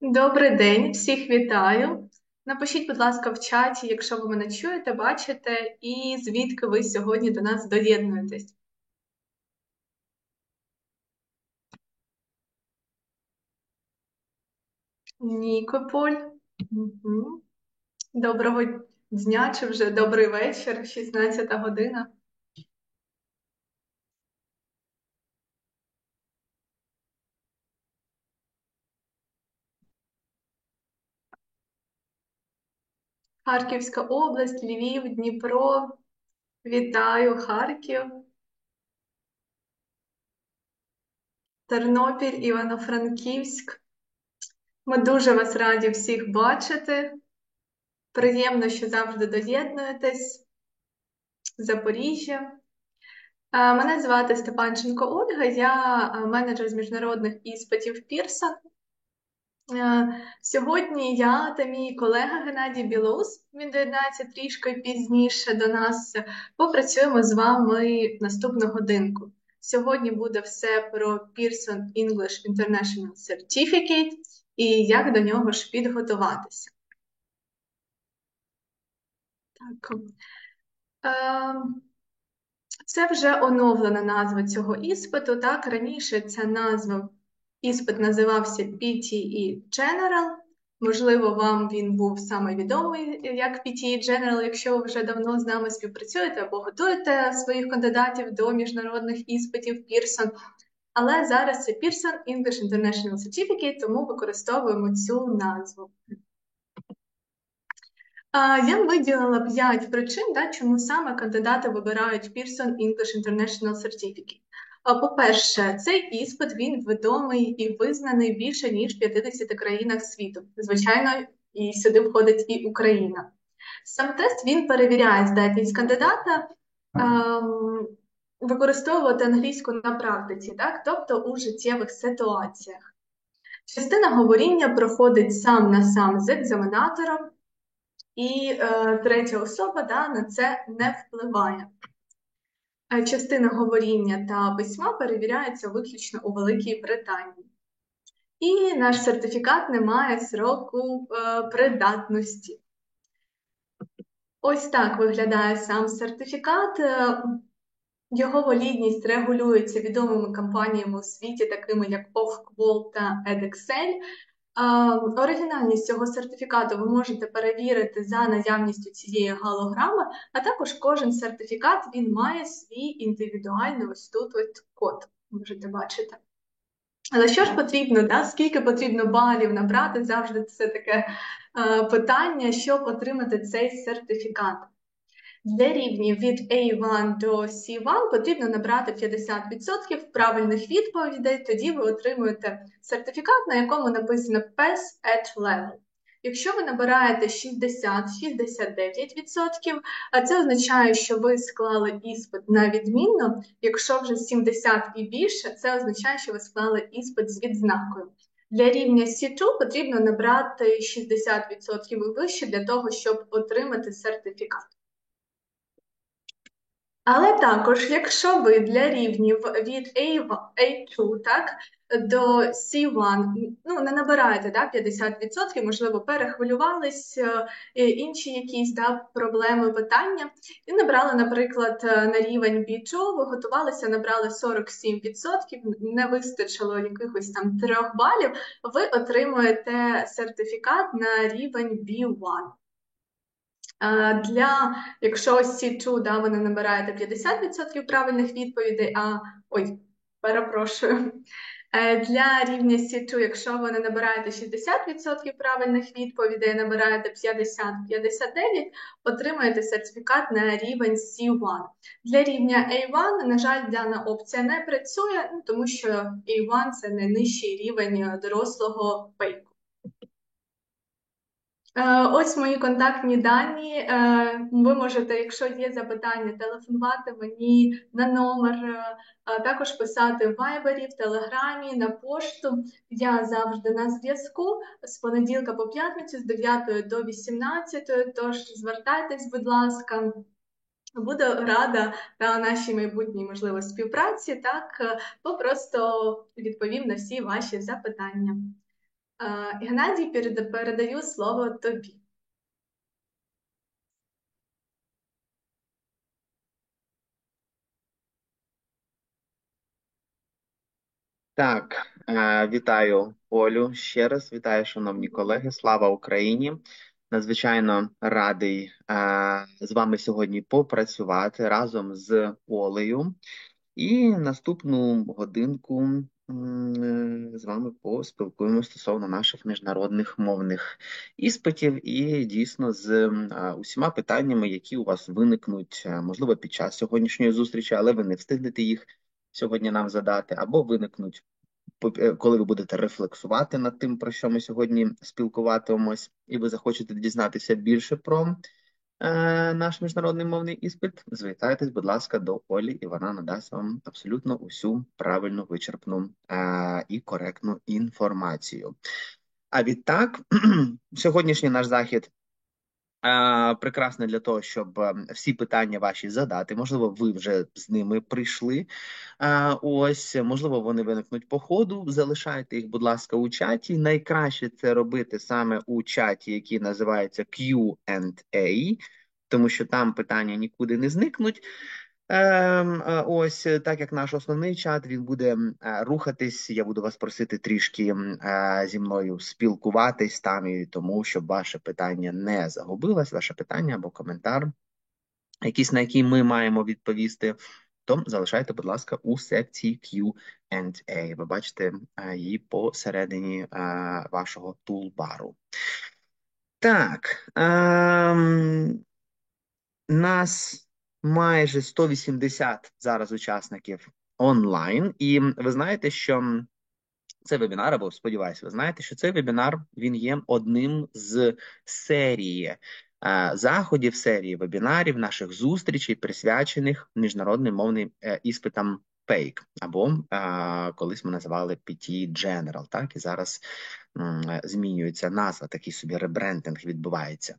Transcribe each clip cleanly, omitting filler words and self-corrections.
Добрий день, всіх вітаю. Напишіть, будь ласка, в чаті, якщо ви мене чуєте, бачите, і звідки ви сьогодні до нас доєднуєтесь. Нікополь. Мгм. Доброго дня чи вже добрий вечір, 16 година. Харківська область, Львів, Дніпро. Вітаю, Харків, Тернопіль, Івано-Франківськ. Ми дуже вас раді всіх бачити. Приємно, що завжди доєднуєтесь. Запоріжжя. Мене звати Степанченко Ольга, я менеджер з міжнародних іспитів Pearson. Сьогодні я та мій колега Геннадій Білоус, він доєднається трішки пізніше до нас, попрацюємо з вами наступну годинку. Сьогодні буде все про Pearson English International Certificate і як до нього ж підготуватися. Так. Це вже оновлена назва цього іспиту. Так, раніше ця назва іспит називався PTE General. Можливо, вам він був саме відомий як PTE General, якщо ви вже давно з нами співпрацюєте або готуєте своїх кандидатів до міжнародних іспитів Pearson. Але зараз це Pearson English International Certificate, тому використовуємо цю назву. Я виділила 5 причин, чому саме кандидати вибирають Pearson English International Certificate. По-перше, цей іспит, він відомий і визнаний більше, ніж в 50 країнах світу. Звичайно, і сюди входить і Україна. Сам тест, він перевіряє здатність кандидата використовувати англійську на практиці, тобто у життєвих ситуаціях. Частина говоріння проходить сам на сам з екзаменатором, і третя особа на це не впливає. Частина говоріння та письма перевіряється виключно у Великій Британії. І наш сертифікат не має сроку придатності. Ось так виглядає сам сертифікат. Його валідність регулюється відомими компаніями у світі, такими як OffQual та Edexcel. Оригінальність цього сертифікату ви можете перевірити за наявністю цієї голограми, а також кожен сертифікат він має свій індивідуальний ось тут код, можете бачити. Але що ж потрібно, скільки потрібно балів набрати, завжди це таке питання, щоб отримати цей сертифікат. Для рівнів від A1 до C1 потрібно набрати 50% правильних відповідей, тоді ви отримуєте сертифікат, на якому написано Pass at Level. Якщо ви набираєте 60-69%, це означає, що ви склали іспит на відмінно. Якщо вже 70 і більше, це означає, що ви склали іспит з відзнакою. Для рівня C2 потрібно набрати 60% і вище для того, щоб отримати сертифікат. Але також, якщо ви для рівнів від A2 до C1 не набираєте 50%, можливо, перехвилювались, інші якісь проблеми, питання, і набрали, наприклад, на рівень B2, ви готувалися, набрали 47%, не вистачило якихось там 3 балів, ви отримуєте сертифікат на рівень B1. Якщо C2, ви не набираєте 50% правильних відповідей, для рівня C2, якщо ви не набираєте 60% правильних відповідей, набираєте 50-59, отримаєте сертифікат на рівень C1. Для рівня A1, на жаль, дана опція не працює, тому що A1 – це найнижчий рівень дорослого PEIC. Ось мої контактні дані. Ви можете, якщо є запитання, телефонувати мені на номер, також писати в Viber, в Телеграмі, на пошту. Я завжди на зв'язку з понеділка по п'ятницю, з 9 до 18, тож звертайтесь, будь ласка. Буду рада на нашій майбутній, можливо, співпраці, просто відповім на всі ваші запитання. Геннадій, передаю слово тобі. Так, вітаю Олю ще раз. Вітаю, шановні колеги. Слава Україні! Надзвичайно радий з вами сьогодні попрацювати разом з Олею. І наступну годинку з вами поспілкуємося стосовно наших міжнародних мовних іспитів і дійсно з усіма питаннями, які у вас виникнуть, можливо, під час сьогоднішньої зустрічі, але ви не встигнете їх сьогодні нам задати, або виникнуть коли ви будете рефлексувати над тим, про що ми сьогодні спілкуватимемось, і ви захочете дізнатися більше про наш міжнародний мовний іспит, звертайтесь, будь ласка, до Олі, і вона надасть вам абсолютно усю правильну, вичерпну і коректну інформацію. А відтак, сьогоднішній наш захід прекрасне для того, щоб всі питання ваші задати. Можливо, ви вже з ними прийшли. Ось, можливо, вони виникнуть по ходу. Залишайте їх, будь ласка, у чаті. Найкраще це робити саме у чаті, який називається Q&A, тому що там питання нікуди не зникнуть. Ось так як наш основний чат, він буде рухатись. Я буду вас просити трішки зі мною спілкуватись там, і тому, щоб ваше питання не загубилось, ваше питання або коментар, якийсь на який ми маємо відповісти, то залишайте, будь ласка, у секції Q&A. Ви бачите її посередині вашого тулбару. Так. Нас майже 180 зараз учасників онлайн, і ви знаєте, що цей вебінар, або сподіваюся, ви знаєте, що цей вебінар, він є одним з серії заходів, серії вебінарів, наших зустрічей, присвячених міжнародним мовним іспитам PEIC, або колись ми називали PTE General, так, і зараз змінюється назва, такий собі ребрендинг відбувається.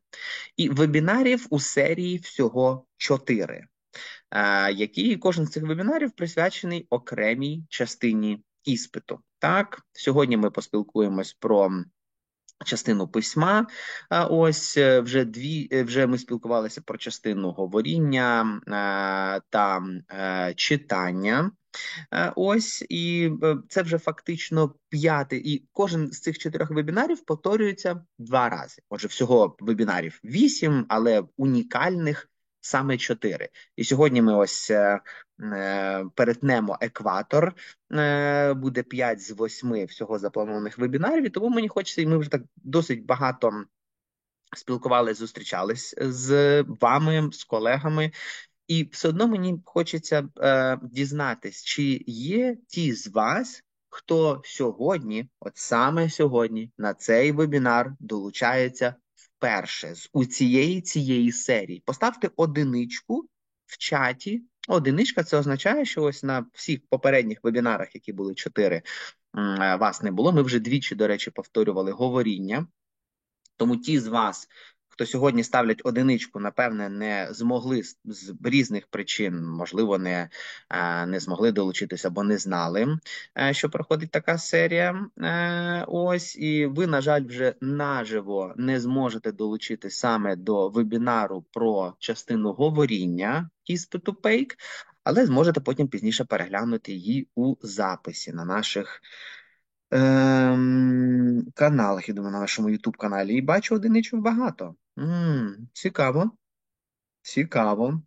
І вебінарів у серії всього 4, які кожен з цих вебінарів присвячений окремій частині іспиту. Так, сьогодні ми поспілкуємось про частину письма. Ось вже ми спілкувалися про частину говоріння та читання. Ось, і це вже фактично 5-й, і кожен з цих 4 вебінарів повторюється 2 рази. Отже, всього вебінарів 8, але унікальних саме 4. І сьогодні ми ось перетнемо екватор, буде 5 з 8 всього запланованих вебінарів, і тому мені хочеться, і ми вже так досить багато спілкувалися, зустрічались з вами, з колегами, і все одно мені хочеться дізнатись, чи є ті з вас, хто сьогодні, от саме сьогодні, на цей вебінар долучається вперше з цієї серії. Поставте 1 в чаті. 1 – це означає, що ось на всіх попередніх вебінарах, які були 4, вас не було. Ми вже двічі, до речі, повторювали говоріння. Тому ті з вас, хто сьогодні ставлять 1, напевне, не змогли з різних причин, можливо, не змогли долучитися або не знали, що проходить така серія. Ось, і ви, на жаль, вже наживо не зможете долучитися саме до вебінару про частину говоріння іспиту PEIC, але зможете потім пізніше переглянути її у записі на наших каналах, я думаю, на нашому YouTube-каналі. І бачу 1 багато. Цікаво. Цікаво.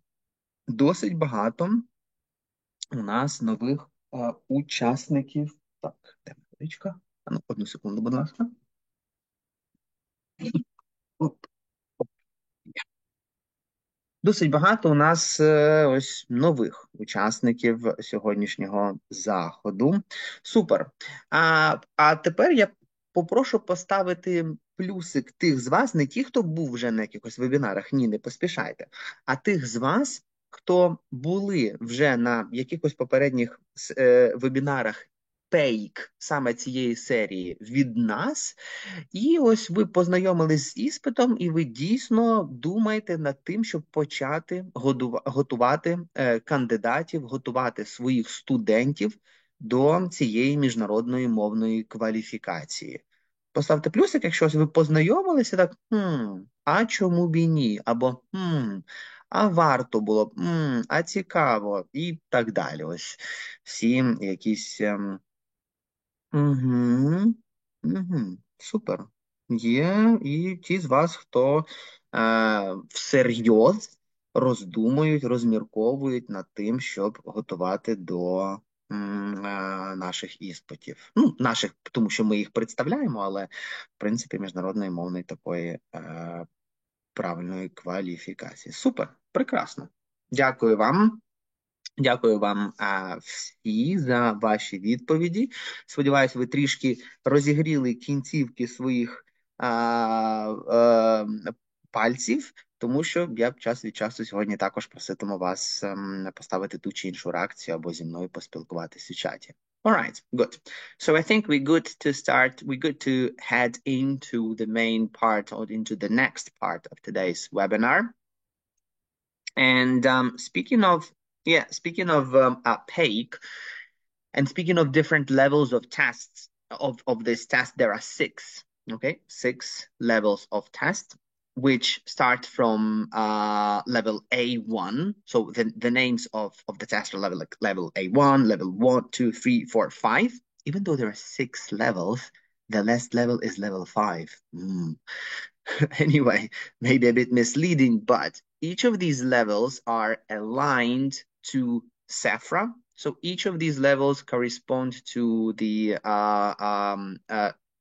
Досить багато у нас нових учасників. Так, де водичка? Ну, 1 секунду, будь ласка. Оп. Досить багато у нас ось нових учасників сьогоднішнього заходу. Супер. А тепер я попрошу поставити плюсик тих з вас, не ті, хто був вже на якихось вебінарах, ні, не поспішайте, а тих з вас, хто були вже на якихось попередніх вебінарах PEIC, саме цієї серії від нас, і ось ви познайомились з іспитом, і ви дійсно думаєте над тим, щоб почати готувати кандидатів, готувати своїх студентів до цієї міжнародної мовної кваліфікації. Поставте плюсик, якщо ви познайомилися, так, а чому б і ні? Або, а варто було б, а цікаво, і так далі. Ось всі якісь. Угу, супер. Є і ті з вас, хто всерйоз роздумують, розмірковують над тим, щоб готувати до наших іспитів. Ну, наших, тому що ми їх представляємо, але, в принципі, міжнародної мовної такої правильної кваліфікації. Супер, прекрасно. Дякую вам. Дякую вам всі за ваші відповіді. Сподіваюсь, ви трішки розігріли кінцівки своїх пальців, тому що я час від часу сьогодні також проситиму вас поставити ту чи іншу реакцію або зі мною поспілкуватись у чаті. All right, good. So I think we're good to start. We're good to head into the main part or into the next part of today's webinar. And speaking of PEIC, and speaking of different levels of tests of this test, there are six, okay, 6 levels of test, which start from level A1. So the names of the test are level A1, level 1, 2, 3, 4, 5. Even though there are 6 levels, the last level is level 5. Anyway, maybe a bit misleading, but each of these levels are aligned to SAFRA. So each of these levels correspond to the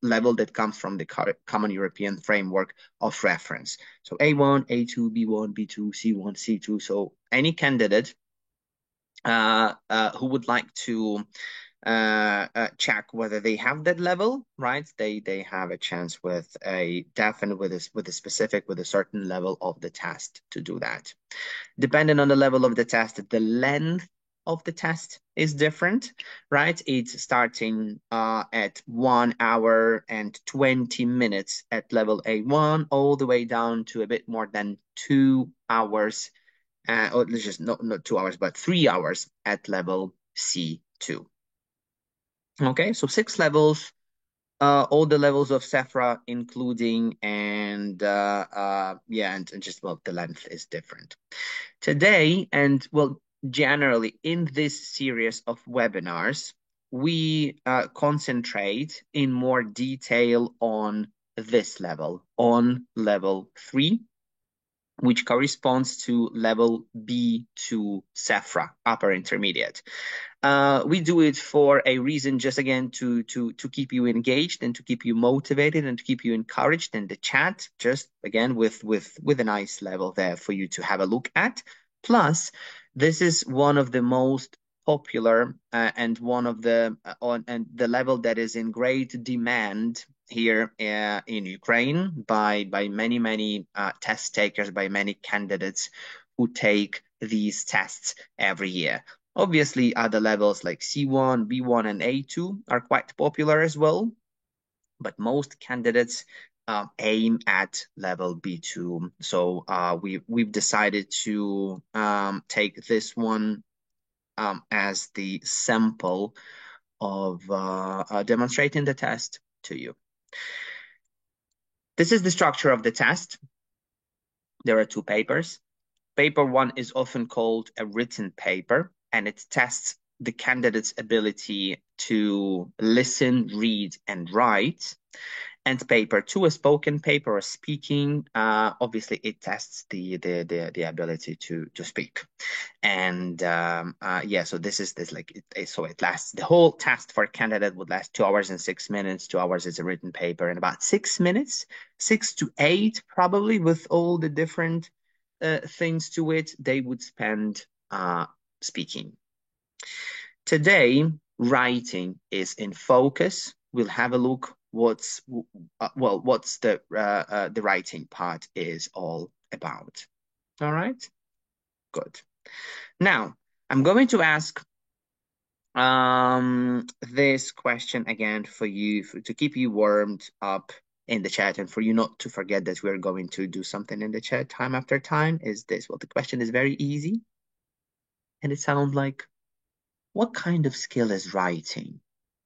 level that comes from the Common European Framework of Reference. So A1, A2, B1, B2, C1, C2. So any candidate who would like to check whether they have that level, right? They have a chance with a definite, with a certain level of the test to do that. Depending on the level of the test, the length of the test is different, right? It's starting at 1 hour and 20 minutes at level A1, all the way down to a bit more than 2 hours, or just not 2 hours, but 3 hours at level C2. Okay, so 6 levels, all the levels of SAFRA including, and just, well, the length is different. Today, and well, generally in this series of webinars, we concentrate in more detail on this level, on level 3, which corresponds to level B2 SAFRA, upper intermediate. We do it for a reason, just again to keep you engaged and to keep you motivated and to keep you encouraged in the chat, just again with a nice level there for you to have a look at. Plus, this is one of the most popular and one of the and the level that is in great demand here in Ukraine by many test takers, by many candidates who take these tests every year. Obviously, other levels like C1, B1, and A2 are quite popular as well, but most candidates aim at level B2. So we've decided to take this one as the sample of demonstrating the test to you. This is the structure of the test. There are 2 papers. Paper 1 is often called a written paper, and it tests the candidate's ability to listen, read, and write. And paper 2, a spoken paper or speaking, obviously it tests the ability to speak. And so it lasts, the whole test for a candidate would last 2 hours and 6 minutes. 2 hours is a written paper, and about 6 minutes, 6 to 8 probably, with all the different things to it, they would spend speaking. Today, writing is in focus. We'll have a look what's the writing part is all about. All right, good. Now, I'm going to ask this question again for you, to keep you warmed up in the chat, and for you not to forget that we're going to do something in the chat time after time. Is this, well, the question is very easy, and it sounds like, what kind of skill is writing?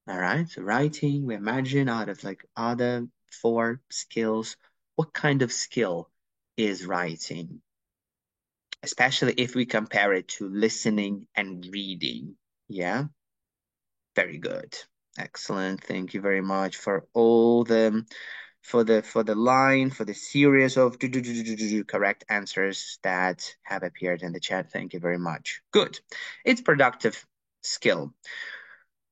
All right, so writing, we imagine out of like other for skills. What kind of skill is writing? Especially if we compare it to listening and reading. Yeah, very good. Excellent. Thank you very much for all the for the series of correct answers that have appeared in the chat. Thank you very much. Good. It's productive skill,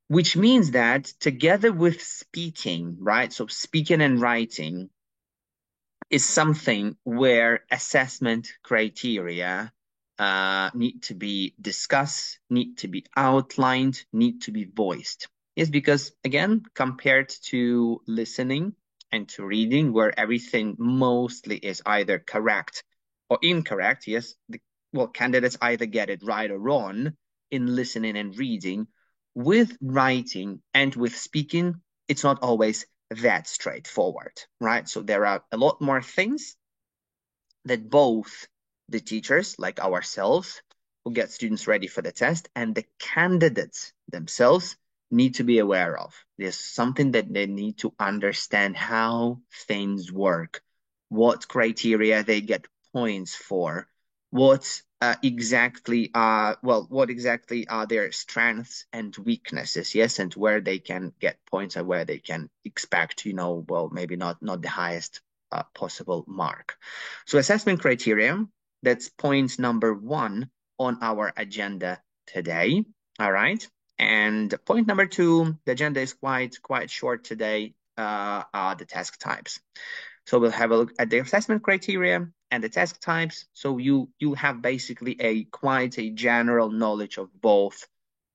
which means that together with speaking, right? So speaking and writing is something where assessment criteria need to be discussed, need to be outlined, need to be voiced. Yes, because again, compared to listening and to reading, where everything mostly is either correct or incorrect, yes, well, candidates either get it right or wrong in listening and reading. With writing and with speaking, it's not always that straightforward, right? So there are a lot more things that both the teachers, like ourselves, who get students ready for the test, and the candidates themselves need to be aware of. There's something that they need to understand how things work, what criteria they get points for, what exactly are their strengths and weaknesses, yes, and where they can get points and where they can expect, well, maybe not the highest possible mark. So assessment criteria, that's point number 1 on our agenda today. All right. And point number 2, the agenda is quite short today, are the task types. So we'll have a look at the assessment criteria and the task types. So you have basically quite a general knowledge of both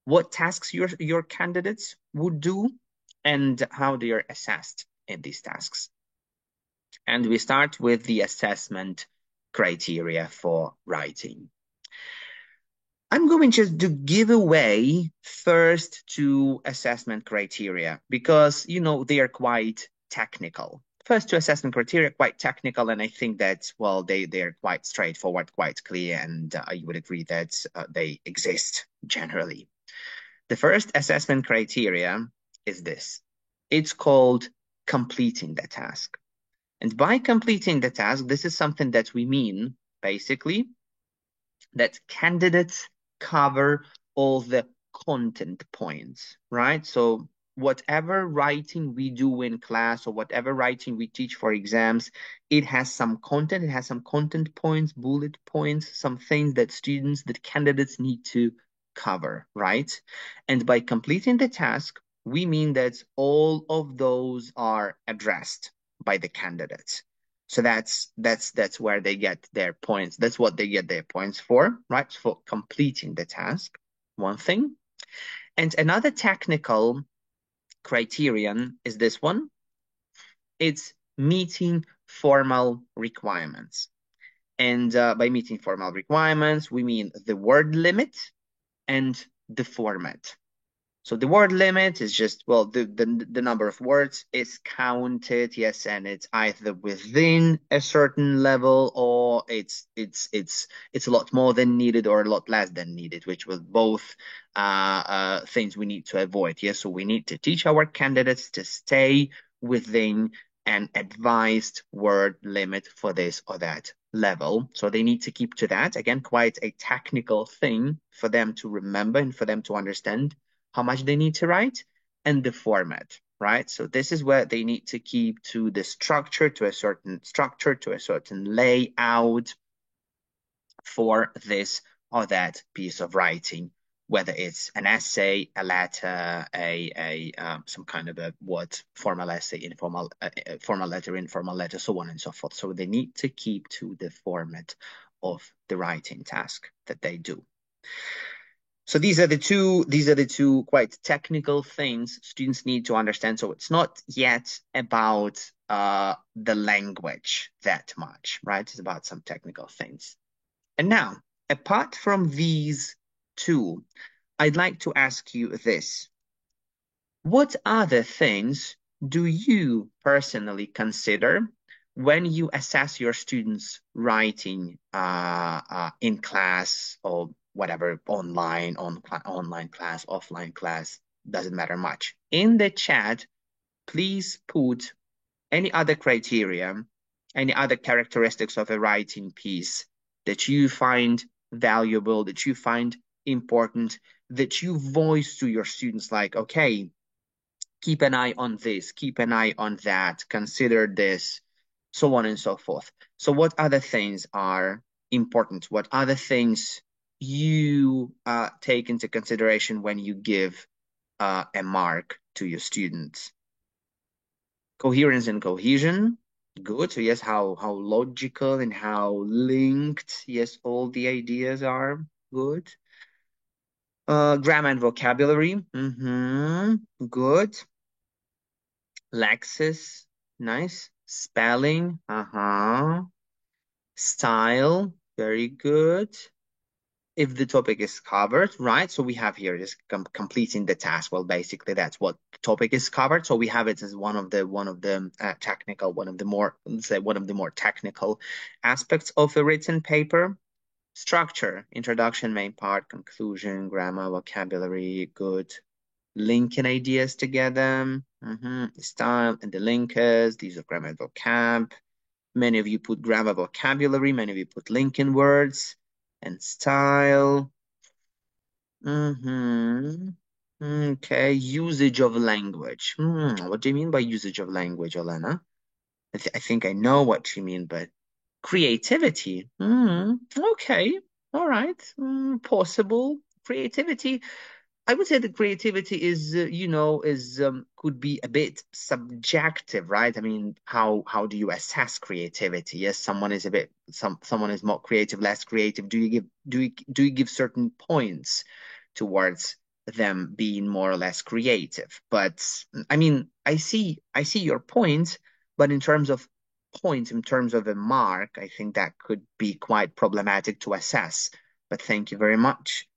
what tasks your candidates would do and how they are assessed in these tasks. And we start with the assessment criteria for writing. I'm going just to give away first 2 assessment criteria because, they are quite technical. First 2 assessment criteria, quite technical, and I think that, well, they're quite straightforward, quite clear, and you would agree that they exist generally. The first assessment criteria is this. It's called completing the task. And by completing the task, this is something that we mean, basically, that candidates cover all the content points, right? So whatever writing we do in class or whatever writing we teach for exams, it has some content, it has some content points, bullet points, some things that candidates need to cover, right? And by completing the task, we mean that all of those are addressed by the candidates. So that's where they get their points. That's what they get their points for, right? For completing the task, one thing. And another technical criterion is this one. It's meeting formal requirements. And by meeting formal requirements, we mean the word limit and the format. So the word limit is just, well, the number of words is counted, yes, and it's either within a certain level or it's a lot more than needed or a lot less than needed, which was both things we need to avoid. Yes, so we need to teach our candidates to stay within an advised word limit for this or that level. So they need to keep to that. Again, quite a technical thing for them to remember and for them to understand how much they need to write, and the format, right? So this is where they need to keep to the structure, to a certain layout for this or that piece of writing, whether it's an essay, a letter, some kind of a formal essay, formal letter, so on and so forth. So they need to keep to the format of the writing task that they do. So these are the two quite technical things students need to understand. So it's not yet about the language that much, right? It's about some technical things. And now, apart from these 2, I'd like to ask you this. What other things do you personally consider when you assess your students' writing in class or whatever, online class, offline class, doesn't matter much. In the chat, please put Any other criteria, any other characteristics of a writing piece that you find valuable, that you find important, that you voice to your students like, okay, keep an eye on this, keep an eye on that, consider this, so on and so forth. So what other things are important? What other things you take into consideration when you give a mark to your students? Coherence and cohesion. Good. So yes, how logical and how linked, yes, all the ideas are. Good. Grammar and vocabulary. Good. Lexis. Nice. Spelling. Style. Very good. If the topic is covered, right? So we have here is completing the task. Well, basically that's what the topic is covered. So we have it as one of the technical, one of the more technical aspects of a written paper. Structure, introduction, main part, conclusion, grammar, vocabulary, good. Linking ideas together. Style and the linkers. These are grammar and vocab. Many of you put grammar, vocabulary. Many of you put linking words and style. Okay, usage of language. What do you mean by usage of language, Elena? I think I know what you mean, but creativity. Okay, all right. Possible creativity. I would say that creativity is, could be a bit subjective, right? I mean, how do you assess creativity? Yes, someone is someone is more creative, less creative. Do you give certain points towards them being more or less creative? But I mean, I see your point, but in terms of points, in terms of a mark, I think that could be quite problematic to assess. But thank you very much.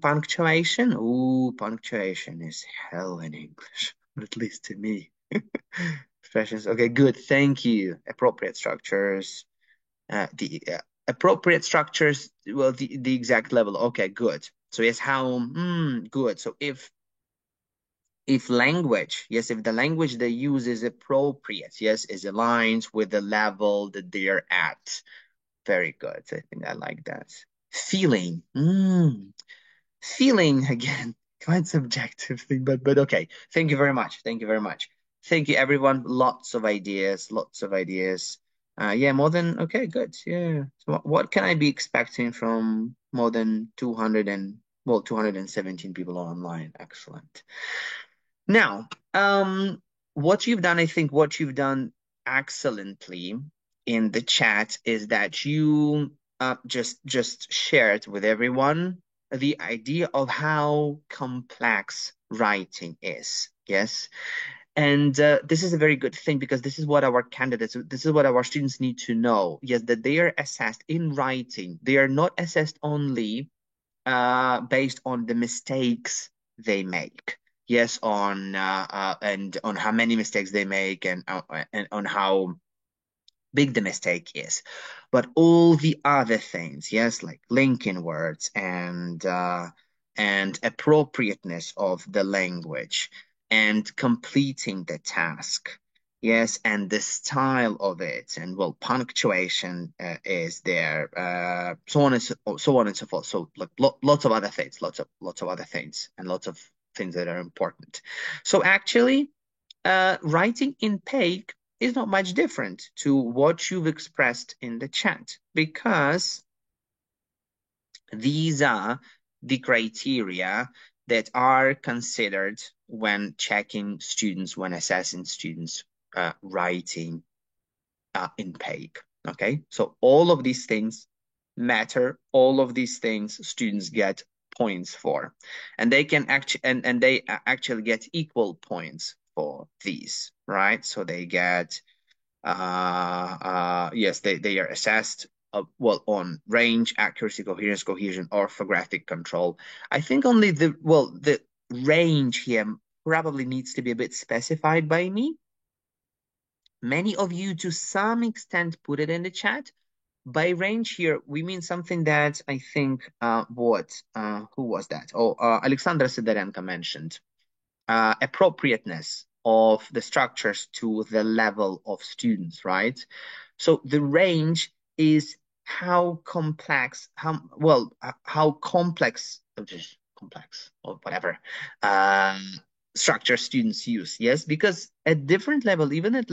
Punctuation. Ooh, punctuation is hell in English, or at least to me. Expressions. Okay, good. Thank you. Appropriate structures. The appropriate structures. Well, the exact level. Okay, good. So yes, how? Good. So if language, yes, if the language they use is appropriate, yes, is aligned with the level that they are at. Very good. I think I like that. Feeling. Feeling again, quite subjective thing, but okay. Thank you very much. Thank you very much. Thank you, everyone. Lots of ideas. Lots of ideas. Yeah, more than okay, good. Yeah. So what can I be expecting from more than 217 people online? Excellent. Now, what you've done, I think what you've done excellently in the chat is that you just shared with everyone the idea of how complex writing is. Yes. And this is a very good thing because this is what our candidates, this is what our students need to know. Yes, that they are assessed in writing. They are not assessed only based on the mistakes they make. Yes, on and on how many mistakes they make and on how big the mistake is, but all the other things, yes, like linking words and appropriateness of the language and completing the task, yes, and the style of it, and well, punctuation is there, so on and so forth. So like lots of other things, lots of other things, and lots of things that are important. So actually, writing in PEIC is not much different to what you've expressed in the chat because these are the criteria that are considered when checking students, when assessing students writing in PEIC. Okay, so all of these things matter. All of these things students get points for, and they can actually and they actually get equal points for these, right? So they get yes, they are assessed well on range, accuracy, coherence, cohesion, orthographic control. I think only the range here probably needs to be a bit specified by me. Many of you to some extent put it in the chat. By range here, we mean something that I think who was that? Oh, Alexandra Sidorenko mentioned. Appropriateness. of the structures to the level of students, right? So the range is how complex, how complex or whatever structure students use. Yes, because at different level, even at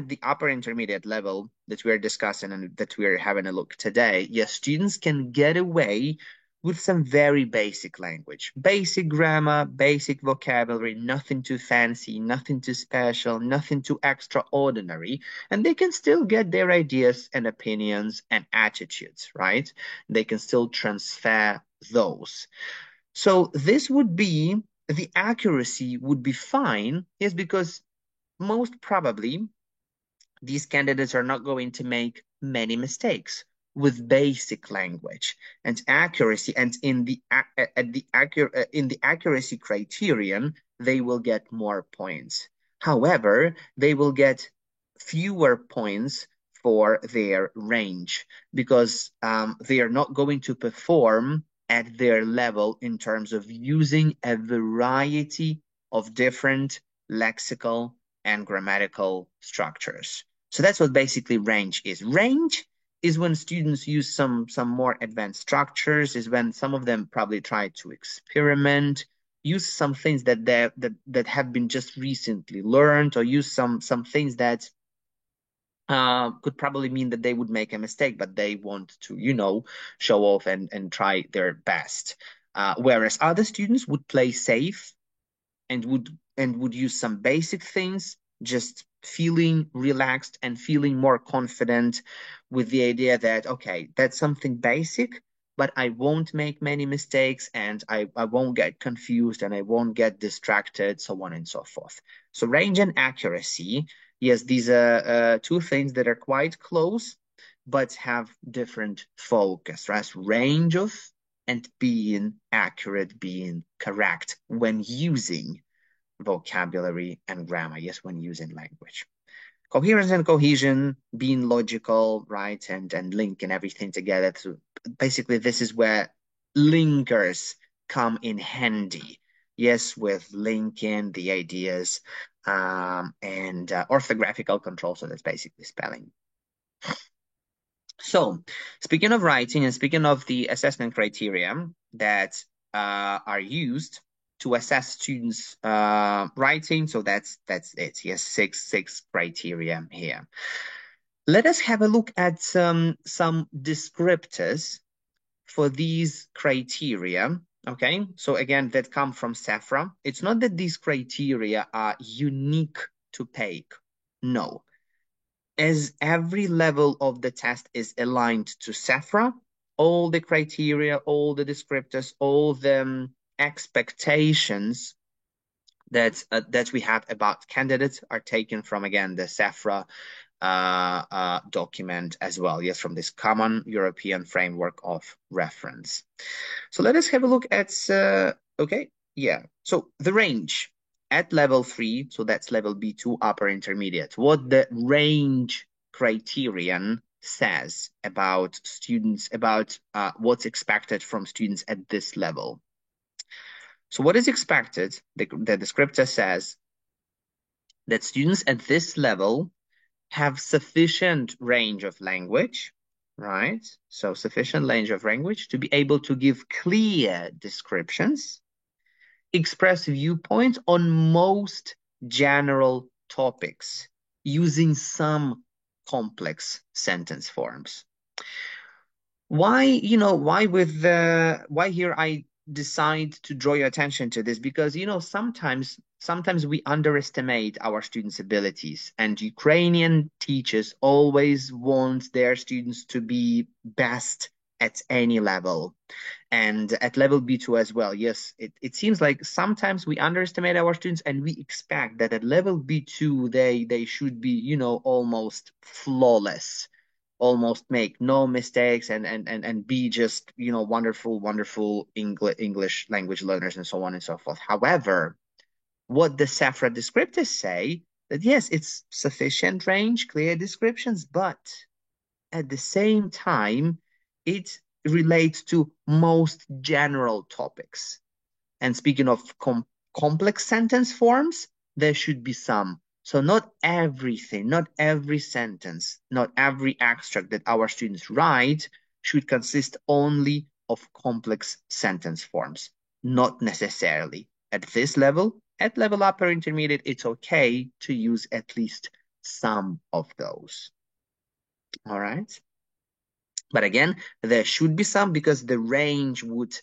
the upper intermediate level that we're discussing and that we're having a look today, yes, students can get away with some very basic language, basic grammar, basic vocabulary, nothing too fancy, nothing too special, nothing too extraordinary, and they can still get their ideas and opinions and attitudes, right? They can still transfer those. So this would be, the accuracy would be fine, yes, because most probably these candidates are not going to make many mistakes with basic language and accuracy, and in the accuracy criterion they will get more points. However, they will get fewer points for their range because they are not going to perform at their level in terms of using a variety of different lexical and grammatical structures. So that's what basically range is. Range is when students use some more advanced structures, is when some of them probably try to experiment, use some things that have been just recently learned, or use some things that could probably mean that they would make a mistake, but they want to, show off and try their best. Whereas other students would play safe and would use some basic things, just feeling relaxed and feeling more confident with the idea that, okay, that's something basic, but I won't make many mistakes and I won't get confused and I won't get distracted, so on and so forth. So range and accuracy, yes, these are two things that are quite close, but have different focus, right? Range of and being accurate, being correct when using vocabulary and grammar, yes, when using language. Coherence and cohesion, being logical, right, and linking everything together. So basically, this is where linkers come in handy. Yes, with linking the ideas and orthographical control, so that's basically spelling. So, speaking of writing and speaking of the assessment criteria that are used to assess students' writing, so that's it. Yes, six criteria here. Let us have a look at some descriptors for these criteria. Okay, so again, that come from SAFRA. It's not that these criteria are unique to PEIC. No. As every level of the test is aligned to SAFRA, all the criteria, all the descriptors, all the expectations that we have about candidates are taken from, again, the SAFRA document as well. Yes, from this common European framework of reference. So let us have a look at, okay, yeah. So the range at level 3, so that's level B2 upper intermediate, what the range criterion says about students, about what's expected from students at this level. So what is expected, the descriptor says that students at this level have sufficient range of language, right? So sufficient range of language to be able to give clear descriptions, express viewpoints on most general topics using some complex sentence forms. Why here I decide to draw your attention to this? Because, sometimes we underestimate our students' abilities, and Ukrainian teachers always want their students to be best at any level, and at level B2 as well. Yes, it seems like sometimes we underestimate our students and we expect that at level B2 they should be, almost flawless, almost make no mistakes and be just, wonderful English language learners and so on and so forth. However, what the SAFRA descriptors say, that yes, it's sufficient range, clear descriptions, but at the same time, it relates to most general topics. And speaking of complex sentence forms, there should be some. So not everything, not every sentence, not every extract that our students write should consist only of complex sentence forms. Not necessarily. At this level, at level upper intermediate, it's okay to use at least some of those. All right. But again, there should be some because the range would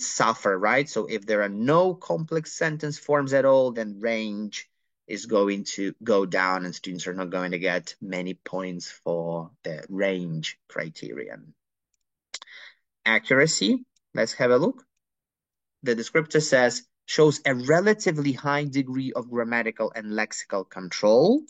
suffer, right? So if there are no complex sentence forms at all, then range is going to go down and students are not going to get many points for the range criterion. Accuracy, let's have a look. The descriptor says, shows a relatively high degree of grammatical and lexical control.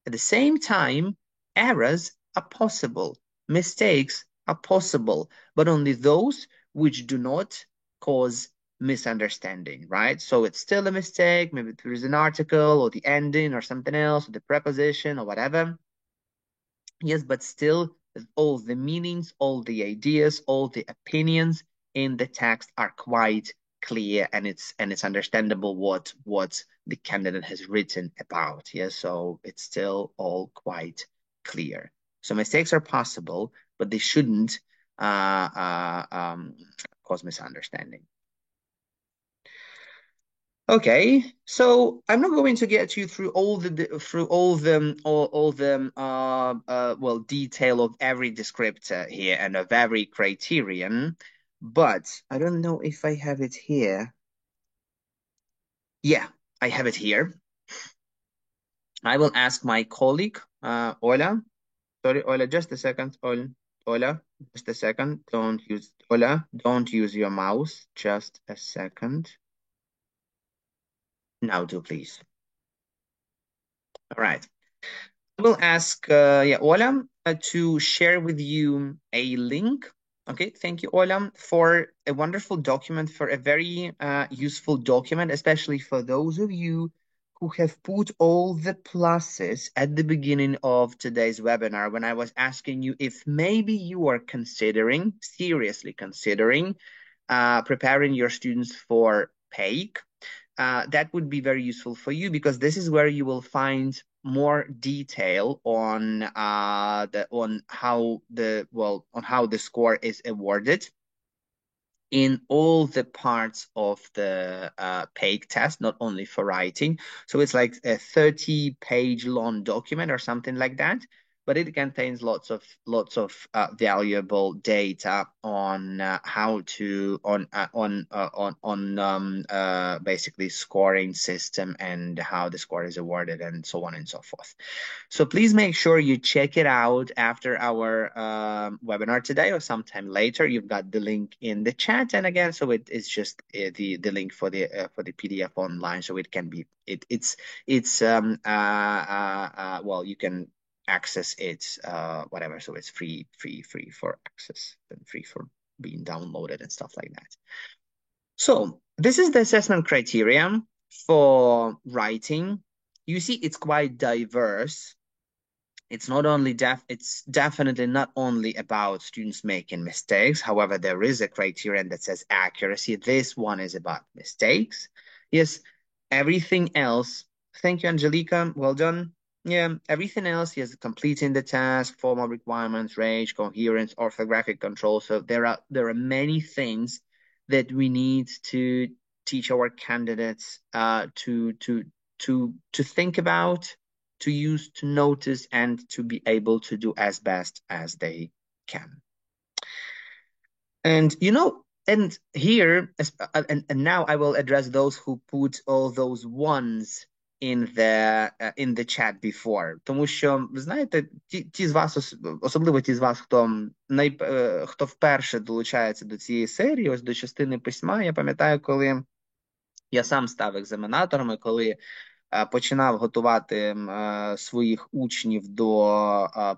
At the same time, errors are possible. Mistakes are possible, but only those which do not cause misunderstanding, right? So it's still a mistake. Maybe there is an article or the ending or something else, or the preposition or whatever. Yes, but still all the meanings, all the ideas, all the opinions in the text are quite clear, and it's understandable what the candidate has written about. Yes, so it's still all quite clear. So mistakes are possible, but they shouldn't cause misunderstanding. Okay, so I'm not going to get you through all the well, detail of every descriptor here and of every criterion, but I don't know if I have it here. Yeah, I have it here. I will ask my colleague, Ola. Sorry, Ola, just a second. Ola, just a second. Don't use your mouse. Just a second. Now do, please. All right. I will ask Ola to share with you a link. Okay, thank you, Ola, for a wonderful document, for a very useful document, especially for those of you who have put all the pluses at the beginning of today's webinar when I was asking you if maybe you are seriously considering preparing your students for PEIC. That would be very useful for you because this is where you will find more detail on how the score is awarded in all the parts of the PEIC test, not only for writing. So it's like a 30-page long document or something like that, but it contains lots of valuable data on how to basically scoring system and how the score is awarded and so on and so forth. So please make sure you check it out after our webinar today or sometime later. You've got the link in the chat, and again, so it is just the link for the PDF online, so it can be well, you can access it whatever, so it's free for access and free for being downloaded and stuff like that. So this is the assessment criteria for writing. You see, it's quite diverse. It's not only it's definitely not only about students making mistakes. However, there is a criterion that says accuracy. This one is about mistakes. Yes, everything else. Thank you, Angelica. Well done. Yeah, everything else is completing the task, formal requirements, range, coherence, orthographic control. So there are many things that we need to teach our candidates to think about, to use, to notice, and to be able to do as best as they can. And and here, and now I will address those who put all those ones in the chat before. Тому що, ви знаєте, ті з вас, особливо ті з вас, хто вперше долучається до цієї серії, ось до частини письма, я пам'ятаю, коли я сам став екзаменатором, і коли починав готувати своїх учнів до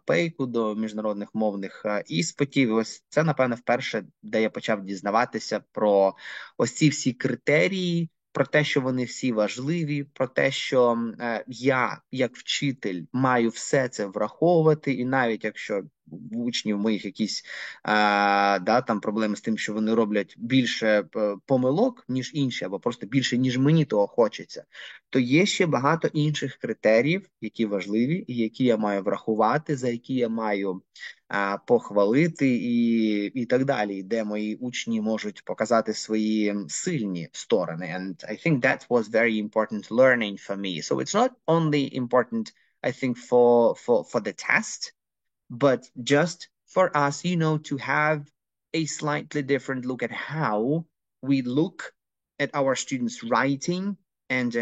PEIC, до міжнародних мовних іспитів. Ось це, напевно, вперше, де я почав дізнаватися про ось ці всі критерії, про те, що вони всі важливі, про те, що я, як вчитель, маю все це враховувати, і навіть якщо в учнів моїх якісь там проблеми з тим, що вони роблять більше помилок, ніж інші, або просто більше, ніж мені того хочеться, то є ще багато інших критеріїв, які важливі, і які я маю врахувати, за які я маю похвалити і так далі, де мої учні можуть показати свої сильні сторони. And I think that was very important learning for me. So it's not only important, I think, for the test, but just for us, to have a slightly different look at how we look at our students' writing and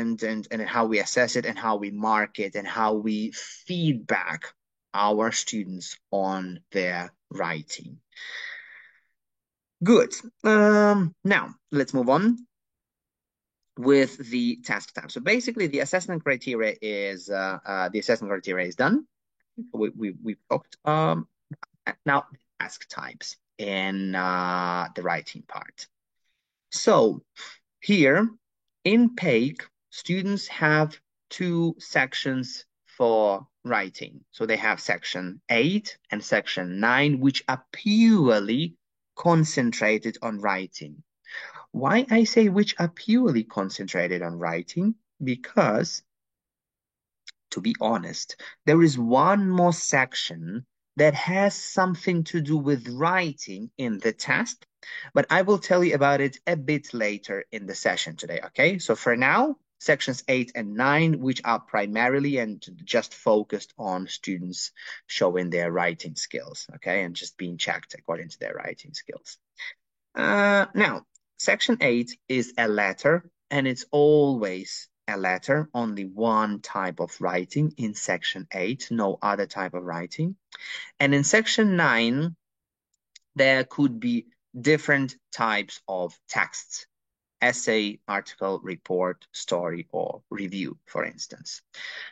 how we assess it and how we mark it and how we feedback our students on their writing. Good. Now let's move on with the task type. So basically, the assessment criteria is done. We talked now task types in the writing part. So here in PEIC, students have two sections for writing. So they have section 8 and section 9, which are purely concentrated on writing. Why I say which are purely concentrated on writing? Because, to be honest, there is one more section that has something to do with writing in the test, but I will tell you about it a bit later in the session today, okay? So for now, sections 8 and 9, which are primarily and just focused on students showing their writing skills, okay? And just being checked according to their writing skills. Now, section 8 is a letter, and it's always a letter, only one type of writing in section 8, no other type of writing. And in section 9, there could be different types of texts: essay, article, report, story, or review, for instance.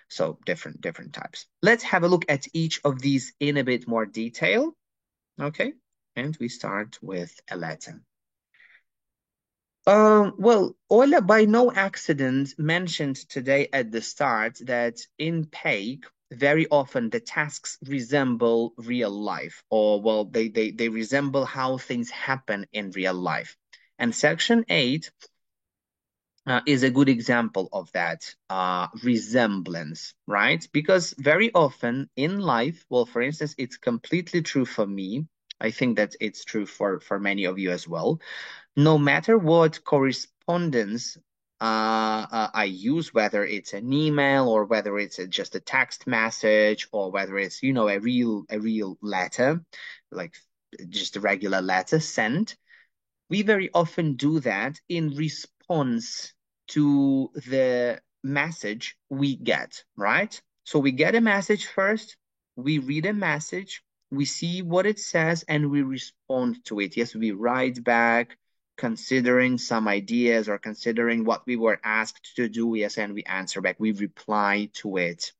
So different types. Let's have a look at each of these in a bit more detail. Okay, and we start with a letter. Well, Ola by no accident mentioned today at the start that in PEIC, very often the tasks resemble real life, or well, they resemble how things happen in real life. And section 8 is a good example of that resemblance, right? Because very often in life, well, for instance, it's completely true for me. I think that it's true for many of you as well. No matter what correspondence I use, whether it's an email or whether it's just a text message or whether it's, a real letter, like just a regular letter sent, we very often do that in response to the message we get, right? So we get a message first, we read a message, we see what it says, and we respond to it. Yes, we write back, considering some ideas or considering what we were asked to do. Yes, and we answer back, we reply to it.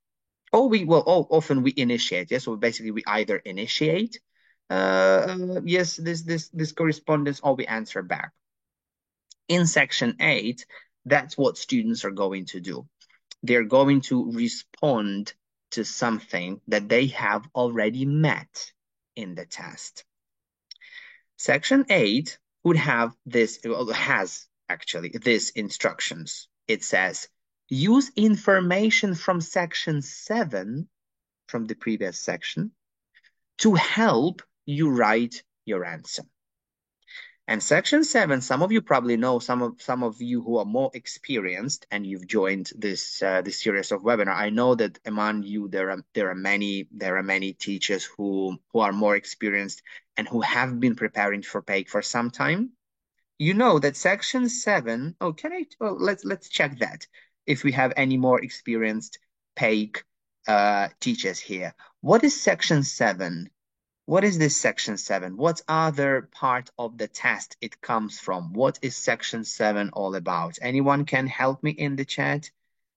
Often we initiate. Yes, so basically we either initiate yes, this correspondence, or we answer back. In section 8, that's what students are going to do. They're going to respond to something that they have already met in the test. Section 8 would have has actually these instructions. It says, use information from section 7, from the previous section, to help you write your answer. And section 7, some of you probably know, some of you who are more experienced and you've joined this series of webinar. I know that among you there are many teachers who are more experienced and who have been preparing for PEIC for some time. You know that section 7. Let's check that if we have any more experienced PEIC teachers here. What is section 7? What is this section 7? What other part of the test it comes from? What is section 7 all about? Anyone can help me in the chat?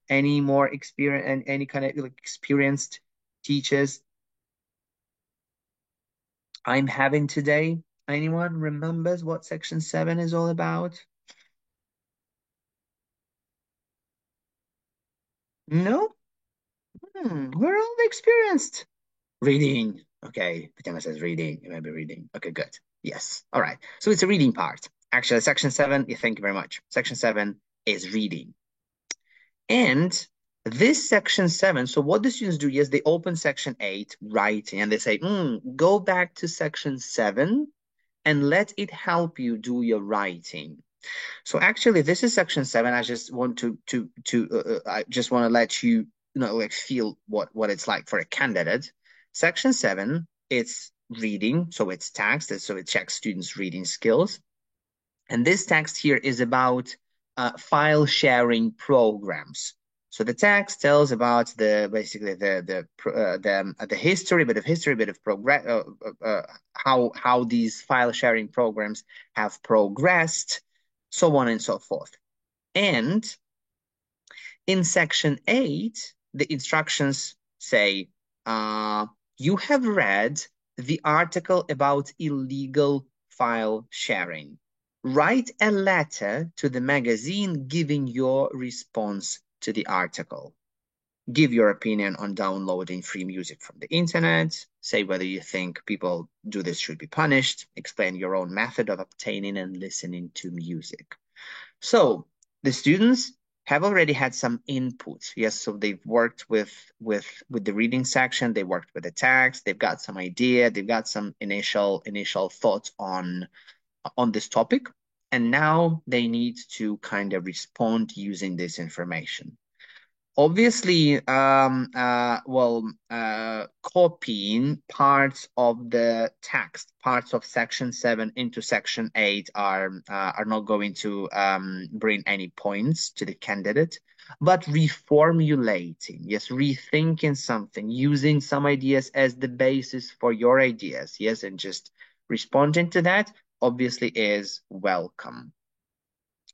Any more experience and any kind of experienced teachers I'm having today? Anyone remembers what section 7 is all about? No? We're all experienced. Reading. Okay, Fatima says reading. You may be reading. Okay, good. Yes. All right. So it's a reading part. Actually, section 7, thank you very much. Section 7 is reading. And this section 7, so what the students do, yes, they open section 8, writing, and they say, go back to section 7 and let it help you do your writing. So actually, this is section 7. I just want I just want to let you know, like, feel what it's like for a candidate. Section 7, it's reading, so it's text, so it checks students' reading skills. And this text here is about file sharing programs. So the text tells about basically the history, bit of progress, how these file sharing programs have progressed, so on and so forth. And in section 8, the instructions say, you have read the article about illegal file sharing. Write a letter to the magazine giving your response to the article. Give your opinion on downloading free music from the internet. Say whether you think people do this should be punished. Explain your own method of obtaining and listening to music. So the students have already had some input. Yes, so they've worked with the reading section, they worked with the text, they've got some idea, they've got some initial thoughts on this topic, and now they need to kind of respond using this information. Obviously, copying parts of the text, parts of section 7 into section 8 are not going to bring any points to the candidate, but reformulating, yes, rethinking something, using some ideas as the basis for your ideas, yes, and just responding to that, obviously is welcome.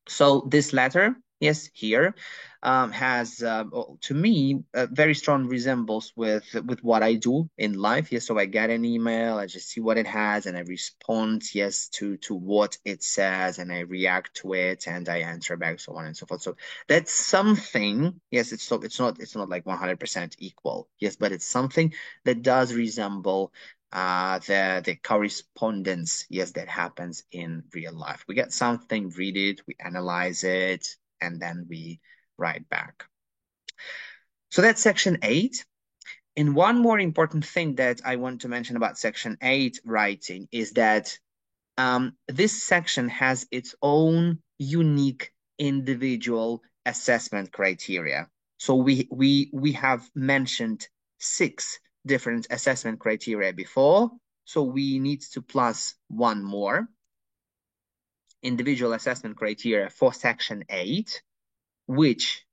So this letter, yes, here has, to me, very strong resembles with what I do in life. Yes, so I get an email, I just see what it has, and I respond, yes, to what it says, and I react to it, and I answer back, so on and so forth. So that's something. Yes, it's not like 100% equal. Yes, but it's something that does resemble the correspondence, yes, that happens in real life. We get something, read it, we analyze it, and then we write back. So that's section 8. And one more important thing that I want to mention about section 8 writing is that this section has its own unique individual assessment criteria. So we have mentioned 6 different assessment criteria before, so we need to plus 1 more individual assessment criteria for section 8, which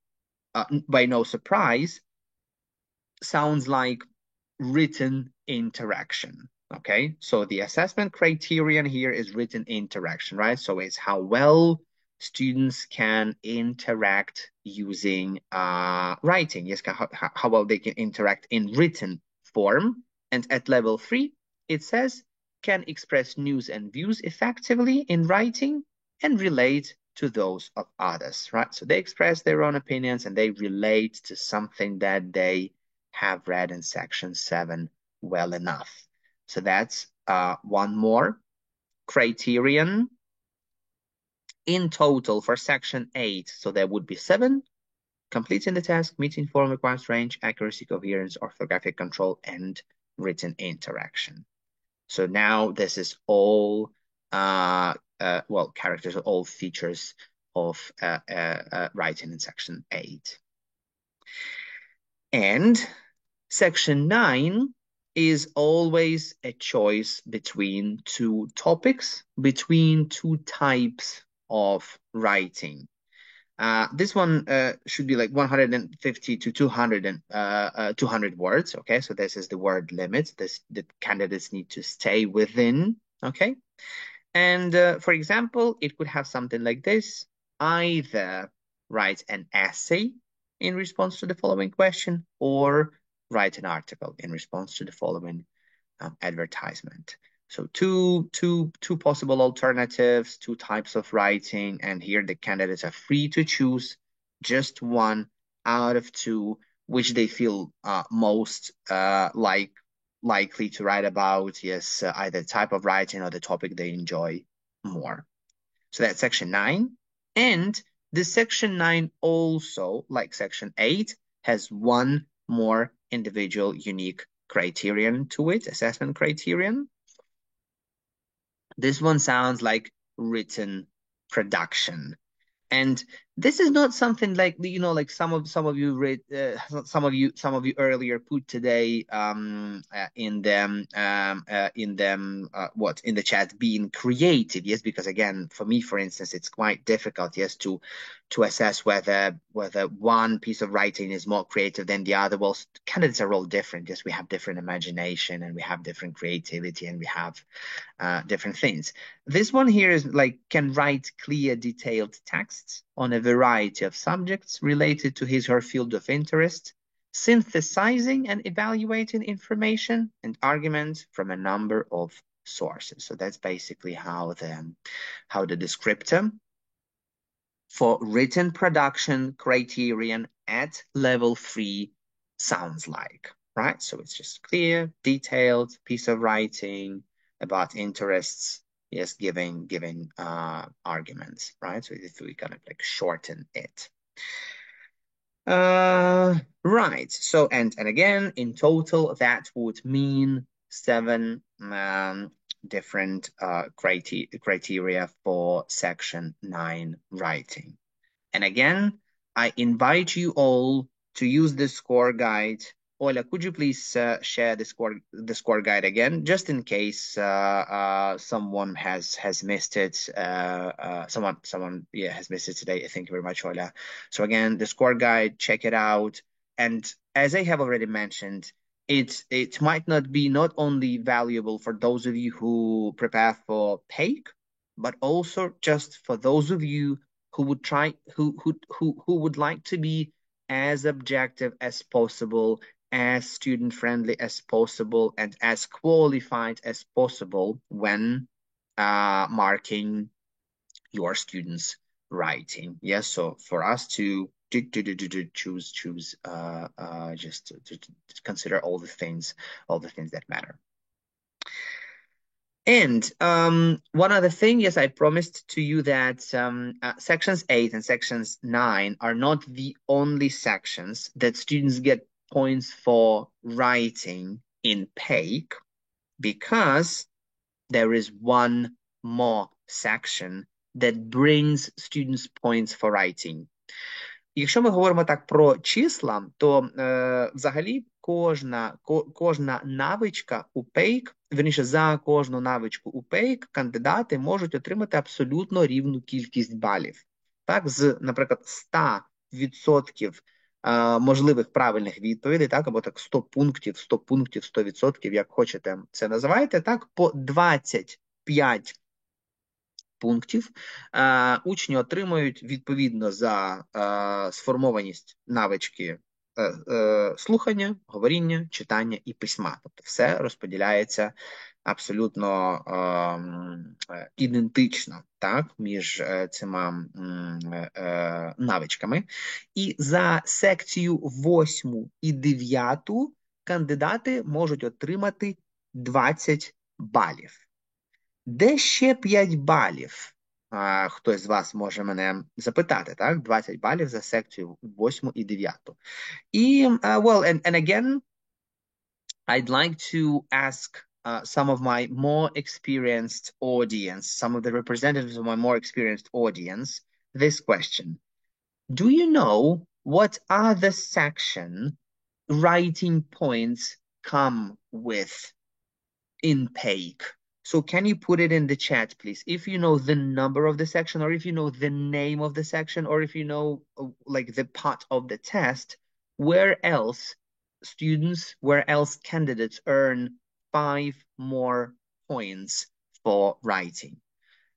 by no surprise sounds like written interaction. Okay, so the assessment criterion here is written interaction, right? So it's how well students can interact using writing. Yes, how well they can interact in written form. And at level 3, it says can express news and views effectively in writing and relate to those of others, right? So they express their own opinions and they relate to something that they have read in section 7 well enough. So that's one more criterion. In total for section 8, so there would be 7: completing the task, meeting form requirements, range, accuracy, coherence, orthographic control, and written interaction. So now this is all, characters, all features of writing in section 8. And section 9 is always a choice between 2 topics, between 2 types of writing. This one should be like 150 to 200 words. Okay, so this is the word limit. The candidates need to stay within. Okay, and for example, it could have something like this: either write an essay in response to the following question, or write an article in response to the following advertisement. So two possible alternatives, 2 types of writing, and here the candidates are free to choose just one out of 2, which they feel most likely to write about, yes, either type of writing or the topic they enjoy more. So that's section 9. And the section 9 also, like section 8, has one more individual unique criterion to it, assessment criterion. This one sounds like written production. And this is not something like, you know, like some of you read, some of you earlier put today in the chat, being creative. Yes, because again, for me, for instance, it's quite difficult, yes, to assess whether one piece of writing is more creative than the other. Well, candidates are all different. Yes, we have different imagination and we have different creativity and we have different things. This one here is like, can write clear, detailed texts on a variety of subjects related to his or her field of interest, synthesizing and evaluating information and arguments from a number of sources. So that's basically how the descriptor for written production criterion at level 3 sounds like, right? So it's just clear, detailed piece of writing about interests, yes, giving arguments, right? So if we kind of like shorten it. Right. So and again, in total, that would mean 7 different criteria for section 9 writing. And again, I invite you all to use the score guide. Ola, could you please share the score guide again, just in case someone has missed it. Someone has missed it today. Thank you very much, Ola. So again, the score guide, check it out. And as I have already mentioned, it might not be not only valuable for those of you who prepare for PEIC, but also just for those of you who would like to be as objective as possible, as student-friendly as possible, and as qualified as possible when marking your students' writing. Yes, so for us to choose just to consider all the things that matter. And one other thing, yes, I promised to you that sections 8 and sections 9 are not the only sections that students get points for writing in PEIC, because there is one more section that brings students points for writing. Якщо ми говоримо так про числа, то взагалі кожна навичка у PEIC, верніше, за кожну навичку у PEIC кандидати можуть отримати абсолютно рівну кількість балів. Так, з, наприклад, 100% можливих правильних відповідей, так, або так 100 пунктів, 100%, як хочете це називаєте, так, по 25 пунктів учні отримують відповідно за сформованість навички слухання, говоріння, читання і письма. Тобто все розподіляється абсолютно ідентично, так, між цими навичками. І за секцію 8 і 9 кандидати можуть отримати 20 балів. Де ще 5 балів? Хтось з вас може мене запитати, так? 20 балів за секцію 8 і 9. І, well, and again, I'd like to ask some of my more experienced audience, some of the representatives of my more experienced audience, this question. Do you know what other section writing points come with in PEIC? So can you put it in the chat, please? If you know the number of the section, or if you know the name of the section, or if you know like the part of the test, where else candidates earn 5 more points for writing?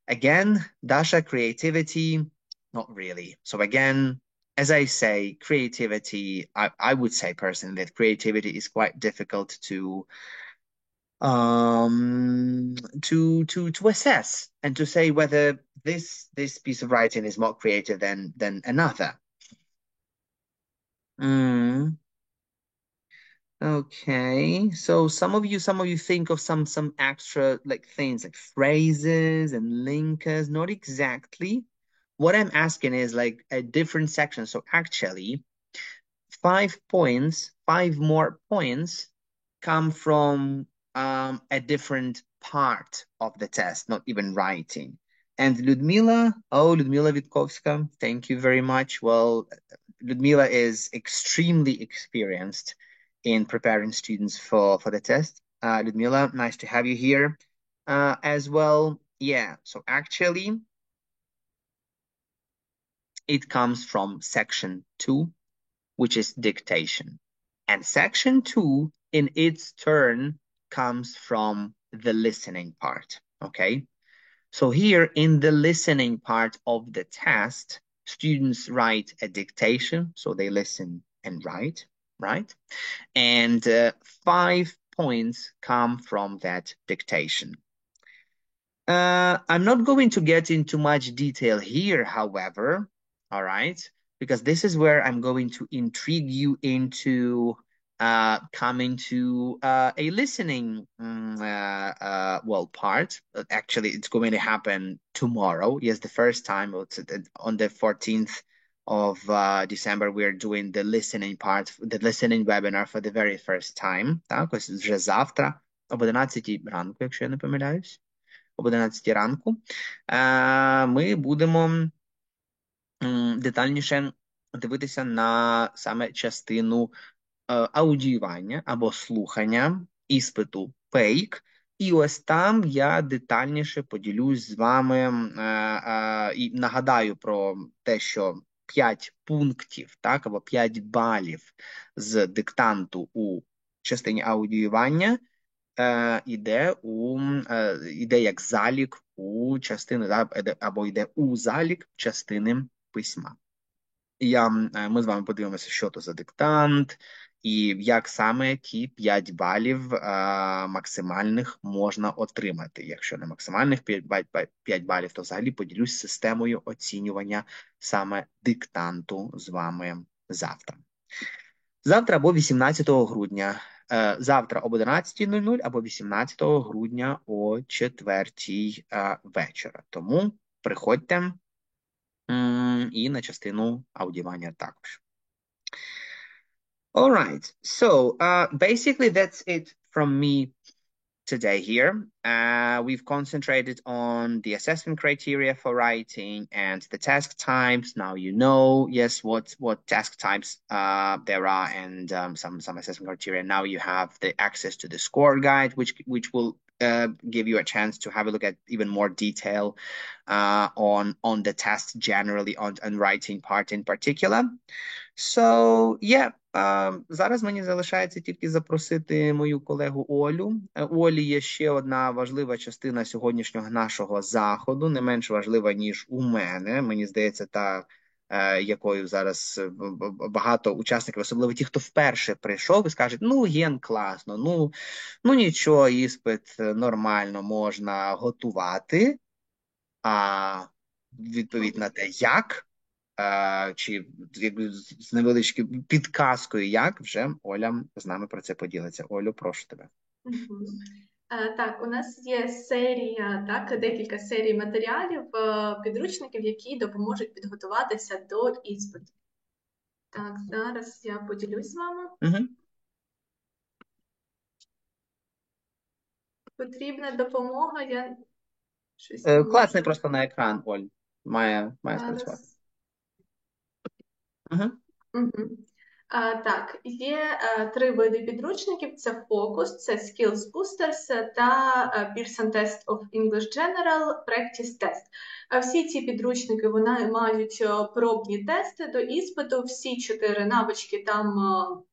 Again, Dasha, creativity, not really. So again, as I say, creativity, I would say personally that creativity is quite difficult to assess and to say whether this piece of writing is more creative than another. Okay, so some of you think of some extra like things like phrases and linkers. Not exactly. What I'm asking is like a different section. So actually, 5 points, 5 more points come from a different part of the test, not even writing. And Ludmila, oh, Ludmila Witkowska, thank you very much. Well, Ludmila is extremely experienced in preparing students for the test. Ludmila, nice to have you here as well. Yeah, so actually, it comes from section 2, which is dictation. And section 2, in its turn, comes from the listening part, okay? So here in the listening part of the test, students write a dictation, so they listen and write, right? And 5 points come from that dictation. I'm not going to get into much detail here, however, all right, because this is where I'm going to intrigue you into coming to a listening well part. Actually, it's going to happen tomorrow. Yes, the first time on the 14th of December, we're doing the listening part, the listening webinar for the very first time. Так, ось вже завтра об 11 ранку, якщо я не помиляюсь. Об 11 ранку, ми будемо детальніше дивитися на саме частину аудіювання або слухання іспиту PEIC. І ось там я детальніше поділюсь з вами і нагадаю про те, що 5 пунктів, так, або 5 балів з диктанту у частині аудіювання іде як залік у частини, або йде у залік частини письма. Ми з вами подивимося, що то за диктант, і як саме ті 5 балів максимальних можна отримати. Якщо не максимальних 5 балів, то взагалі поділюсь системою оцінювання саме диктанту з вами завтра. Завтра або 18 грудня. Завтра об 11:00 або 18 грудня о 4 вечора. Тому приходьте і на частину аудіювання також. All right. So, basically that's it from me today here. We've concentrated on the assessment criteria for writing and the task types. Now you know, yes, what task types there are, and some assessment criteria. Now you have the access to the score guide, which will give you a chance to have a look at even more detail on the test generally, on writing part in particular. So, yeah. Зараз мені залишається тільки запросити мою колегу Олю. У Олі є ще одна важлива частина сьогоднішнього нашого заходу, не менш важлива, ніж у мене. Мені здається, та, якою зараз багато учасників, особливо ті, хто вперше прийшов, і скажуть, ну, Ген, класно, ну нічого, іспит нормально можна готувати, а відповідь на те, як, чи з невеличкою підказкою, як вже Оля з нами про це поділиться. Олю, прошу тебе. Так, у нас є серія, так, декілька серій матеріалів, підручників, які допоможуть підготуватися до іспиту. Так, зараз я поділюсь з вами. Потрібна допомога, я щось не можу. Класний просто на екран, Оль. Має спрацювати. Так, є 3 види підручників. Це Focus, це Skills Boosters та Pearson Test of English General Practice Test. Всі ці підручники, вони мають пробні тести до іспиту, всі 4 навички там,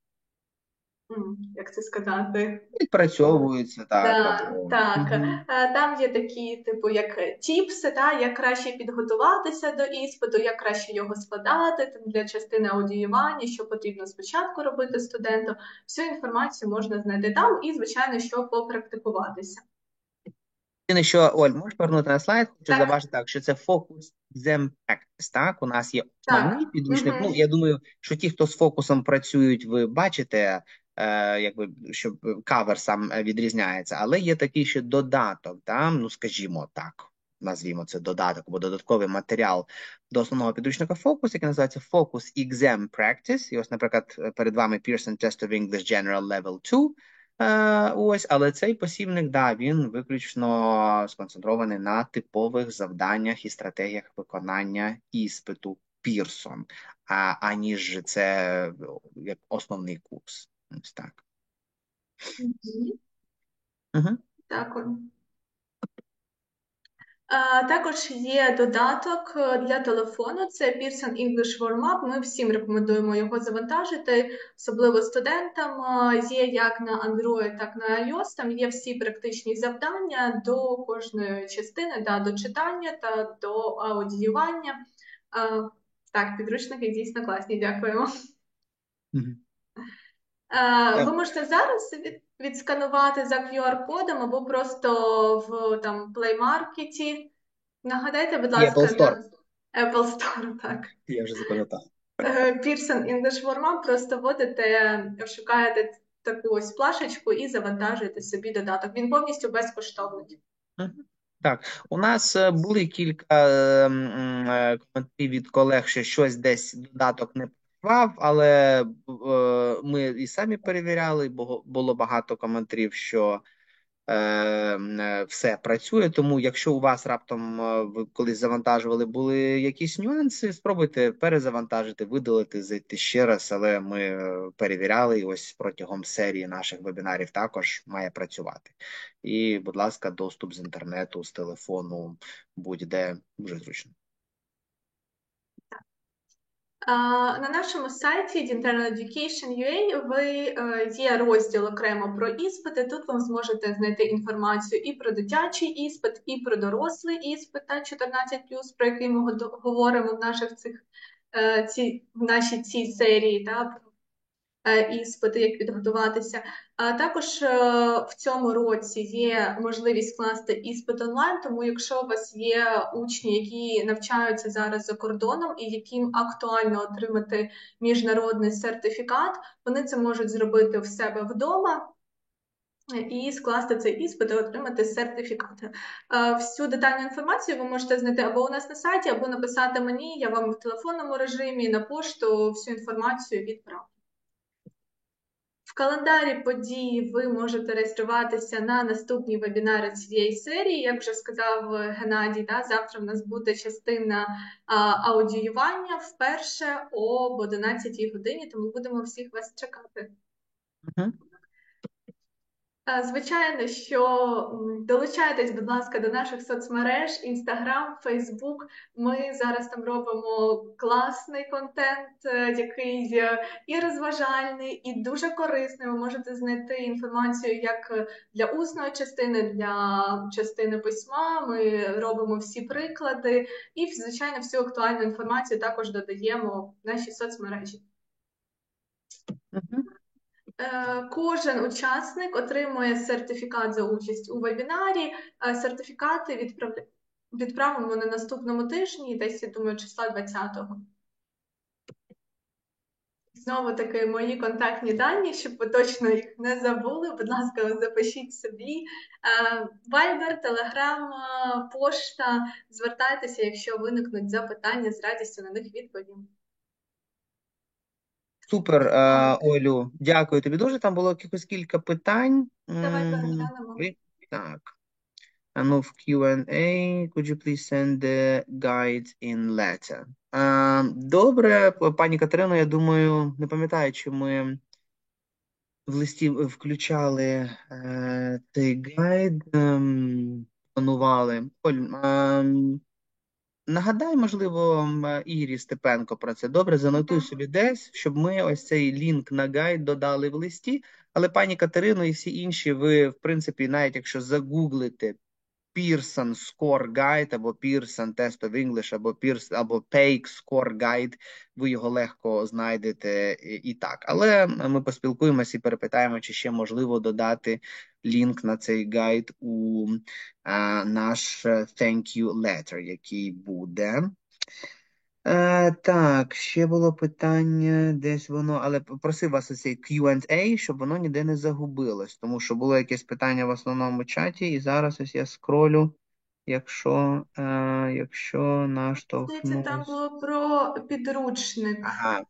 як це сказати? Відпрацьовуються, так. Так. Там є такі, типу, як тіпси, як краще підготуватися до іспиту, як краще його складати, для частини аудіювання, що потрібно спочатку робити студенту. Всю інформацію можна знайти там і, звичайно, що попрактикуватися. Що, Оль, можеш повернути на слайд? Хочу заважити так, що це Focus Exam Practice, так? У нас є основний підручник. Ну, я думаю, що ті, хто з фокусом працюють, ви бачите якби, щоб кавер сам відрізняється, але є такий ще додаток, там, ну, скажімо так, назвімо це додаток або додатковий матеріал до основного підручника Focus, який називається Focus Exam Practice. І ось, наприклад, перед вами Pearson Test of English General Level 2. Ось, але цей посібник, да, він виключно сконцентрований на типових завданнях і стратегіях виконання іспиту Pearson, аніж це як основний курс. Ось так. Угу. Дякую. Також є додаток для телефону, це Pearson English Warm-up. Ми всім рекомендуємо його завантажити, особливо студентам. Є як на Android, так на iOS, там є всі практичні завдання до кожної частини, да, до читання та до аудіювання. Так, підручники дійсно класні, дякуємо. Ви можете зараз відсканувати за QR-кодом або просто в там Play Market. Нагадайте, будь ласка, Apple Store. на Apple Store, так. Я вже запам'ятав. Pearson English Warm-up, просто вводите, шукаєте таку ось плашечку і завантажуєте собі додаток. Він повністю безкоштовний. Так, у нас були кілька коментарів від колег, що щось десь додаток не працював, але ми і самі перевіряли, бо було багато коментарів, що все працює. Тому, якщо у вас раптом ви колись завантажували, були якісь нюанси, спробуйте перезавантажити, видалити, зайти ще раз, але ми перевіряли, і ось протягом серії наших вебінарів також має працювати. І, будь ласка, доступ з інтернету, з телефону, будь-де, дуже зручно. На нашому сайті Internal Education.ua є розділ окремо про іспити. Тут ви зможете знайти інформацію і про дитячий іспит, і про дорослий іспит та 14+, про який ми говоримо в нашій цій серії, та, іспити, як підготуватися. Також в цьому році є можливість скласти іспит онлайн, тому якщо у вас є учні, які навчаються зараз за кордоном і яким актуально отримати міжнародний сертифікат, вони це можуть зробити в себе вдома і скласти цей іспит і отримати сертифікат. Всю детальну інформацію ви можете знайти або у нас на сайті, або написати мені, я вам в телефонному режимі, на пошту всю інформацію відправлю. В календарі подій ви можете реєструватися на наступні вебінари цієї серії. Як вже сказав Геннадій, да, завтра в нас буде частина аудіювання вперше об 11 годині, тому будемо всіх вас чекати. Звичайно, що долучайтесь, будь ласка, до наших соцмереж, Instagram, Facebook. Ми зараз там робимо класний контент, який і розважальний, і дуже корисний. Ви можете знайти інформацію як для усної частини, для частини письма. Ми робимо всі приклади і, звичайно, всю актуальну інформацію також додаємо в наші соцмережі. Кожен учасник отримує сертифікат за участь у вебінарі. Сертифікати відправимо на наступному тижні, десь, я думаю, числа 20-го. Знову таки мої контактні дані, щоб ви точно їх не забули. Будь ласка, запишіть собі. Viber, Telegram, пошта. Звертайтеся, якщо виникнуть запитання, з радістю на них відповім. Супер, Олю, дякую тобі дуже. Там було якихось кілька питань. Давай переглянемо. Так. Ну, в Q&A, could you please send the guide in letter? Добре, пані Катерино, я думаю, не пам'ятаю, чи ми в листі включали цей гайд, планували. Оль, нагадай, можливо, Ірі Степенко про це. Добре, занотуй собі десь, щоб ми ось цей лінк на гайд додали в листі. Але пані Катерино і всі інші, ви, в принципі, навіть якщо загуглите Pearson Score Guide, або Pearson Test of English, або PEIC Score Guide, ви його легко знайдете і так. Але ми поспілкуємося і перепитаємо, чи ще можливо додати лінк на цей гайд у наш thank you letter, який буде. Так, ще було питання, десь воно, але просив вас оцей Q&A, щоб воно ніде не загубилось, тому що було якесь питання в основному чаті, і зараз ось я скролю, якщо Здається, там наштовхнусь. було про підручник. Ага,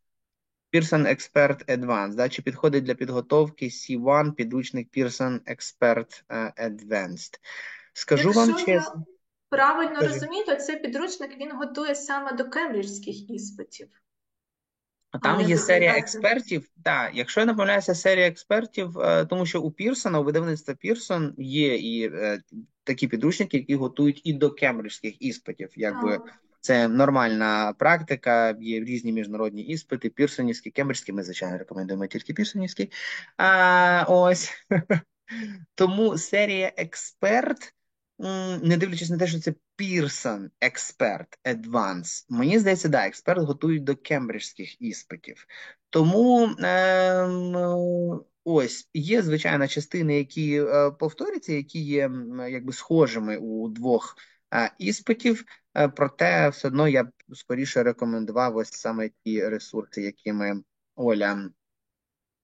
Pearson Expert Advanced, да, чи підходить для підготовки C1 підручник Pearson Expert Advanced. Скажу вам Якщо я чесно, правильно кажи. розумію, то цей підручник він готує саме до кембриджських іспитів, а Там не є до серія стандартних. експертів. Так, якщо я не помиляюся, серія експертів, тому що у Пірсона, у видавництва Пірсон є і такі підручники, які готують і до кембриджських іспитів. Якби Так. це нормальна практика, є різні міжнародні іспити, пірсонівські, кембриджські. Ми, звичайно, рекомендуємо тільки пірсонівські. Ось. Тому серія експерт, не дивлячись на те, що це Pearson Expert Advance, мені здається, да, експерт готують до кембриджських іспитів. Тому ось є, звичайно, частини, які повторюються, які є якби схожими у двох іспитів. Проте все одно я б скоріше рекомендував ось саме ті ресурси, якими Оля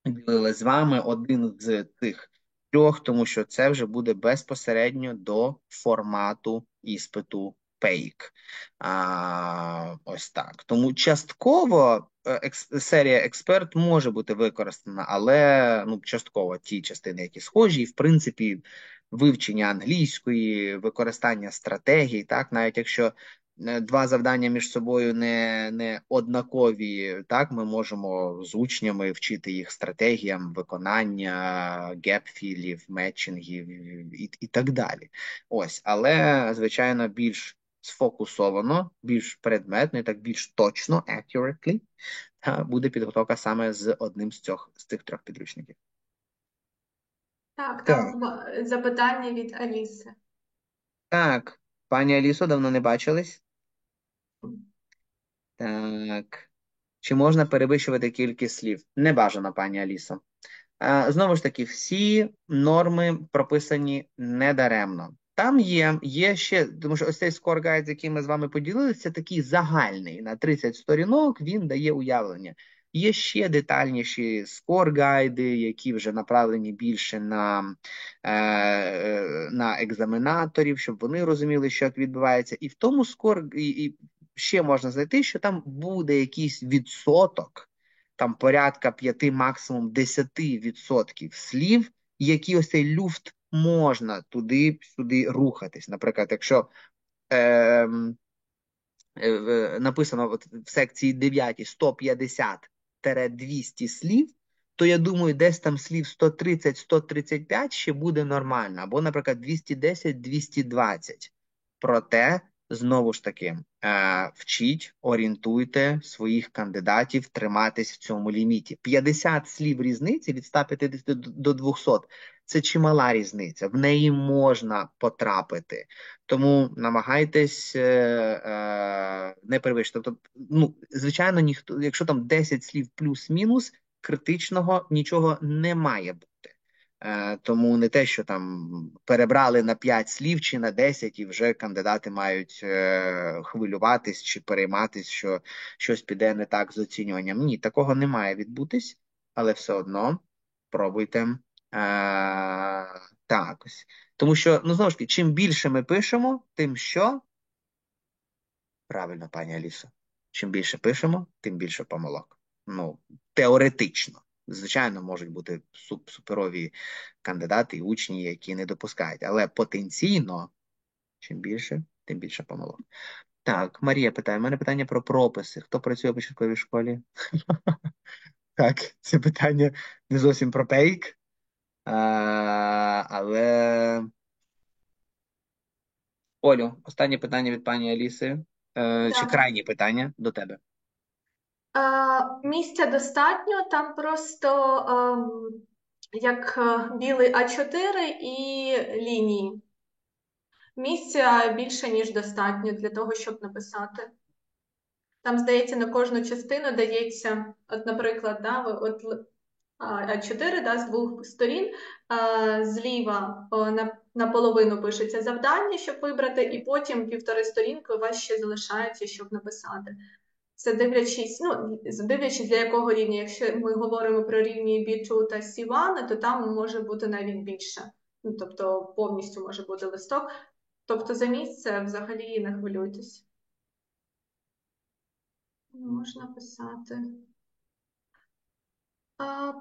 ділили з вами, один з цих трьох, тому що це вже буде безпосередньо до формату іспиту PEIC. Ось так. Тому частково серія експерт може бути використана, але ну, частково ті частини, які схожі, і в принципі вивчення англійської, використання стратегій, так, навіть якщо два завдання між собою не однакові. Так, ми можемо з учнями вчити їх стратегіям виконання, гепфілів, метчингів і так далі. Ось, але звичайно більш сфокусовано, більш предметно і так більш точно, accurately, буде підготовка саме з одним з цих трьох підручників. Так, Так, там запитання від Аліси. так, пані Алісо, давно не бачились. Так. Чи можна перевищувати кількість слів? Не бажано, пані Алісо. Знову ж таки, всі норми прописані недаремно. Там є ще, тому що ось цей скор-гайд, який ми з вами поділилися, це такий загальний. На 30 сторінок він дає уявлення. Є ще детальніші скор-гайди, які вже направлені більше на екзаменаторів, щоб вони розуміли, що як відбувається. І в тому і ще можна знайти, що там буде якийсь відсоток, там порядка 5, максимум 10% слів, які ось цей люфт можна туди-сюди рухатись. Наприклад, якщо е, написано от в секції 9 150-200 слів, то я думаю, десь там слів 130-135 ще буде нормально, або, наприклад, 210-220. Проте, знову ж таки, вчіть, орієнтуйте своїх кандидатів триматись в цьому ліміті. 50 слів різниці від 150 до 200 – це чимала різниця. В неї можна потрапити. Тому намагайтесь не перевищити. Тобто, ну, звичайно, ніхто, якщо там 10 слів плюс-мінус, критичного нічого не має бути. Тому не те, що там перебрали на 5 слів чи на 10, і вже кандидати мають хвилюватись чи перейматись, що щось піде не так з оцінюванням. Ні, такого не має відбутись, але все одно пробуйте. Так ось. Тому що, ну знову ж таки, чим більше ми пишемо, тим що? Правильно, пані Алісо. Чим більше пишемо, тим більше помилок. Ну, теоретично. Звичайно, можуть бути суперові кандидати і учні, які не допускають. Але потенційно, чим більше, тим більше помилок. Так, Марія питає, у мене питання про прописи. Хто працює в початковій школі? Так, це питання не зовсім про пейк, але Олю, останнє питання від пані Аліси, чи Так. крайнє питання до тебе. Місця достатньо, там просто як білий А4 і лінії. Місця більше, ніж достатньо для того, щоб написати. Там, здається, на кожну частину дається, от, наприклад, да, А4 да, з двох сторін, зліва наполовину пишеться завдання, щоб вибрати, і потім 1,5 сторінки у вас ще залишається, щоб написати. дивлячись для якого рівня. Якщо ми говоримо про рівні B2 та C1, то там може бути навіть більше. Ну, тобто повністю може бути листок. Тобто за місце взагалі не хвилюйтесь. Можна писати.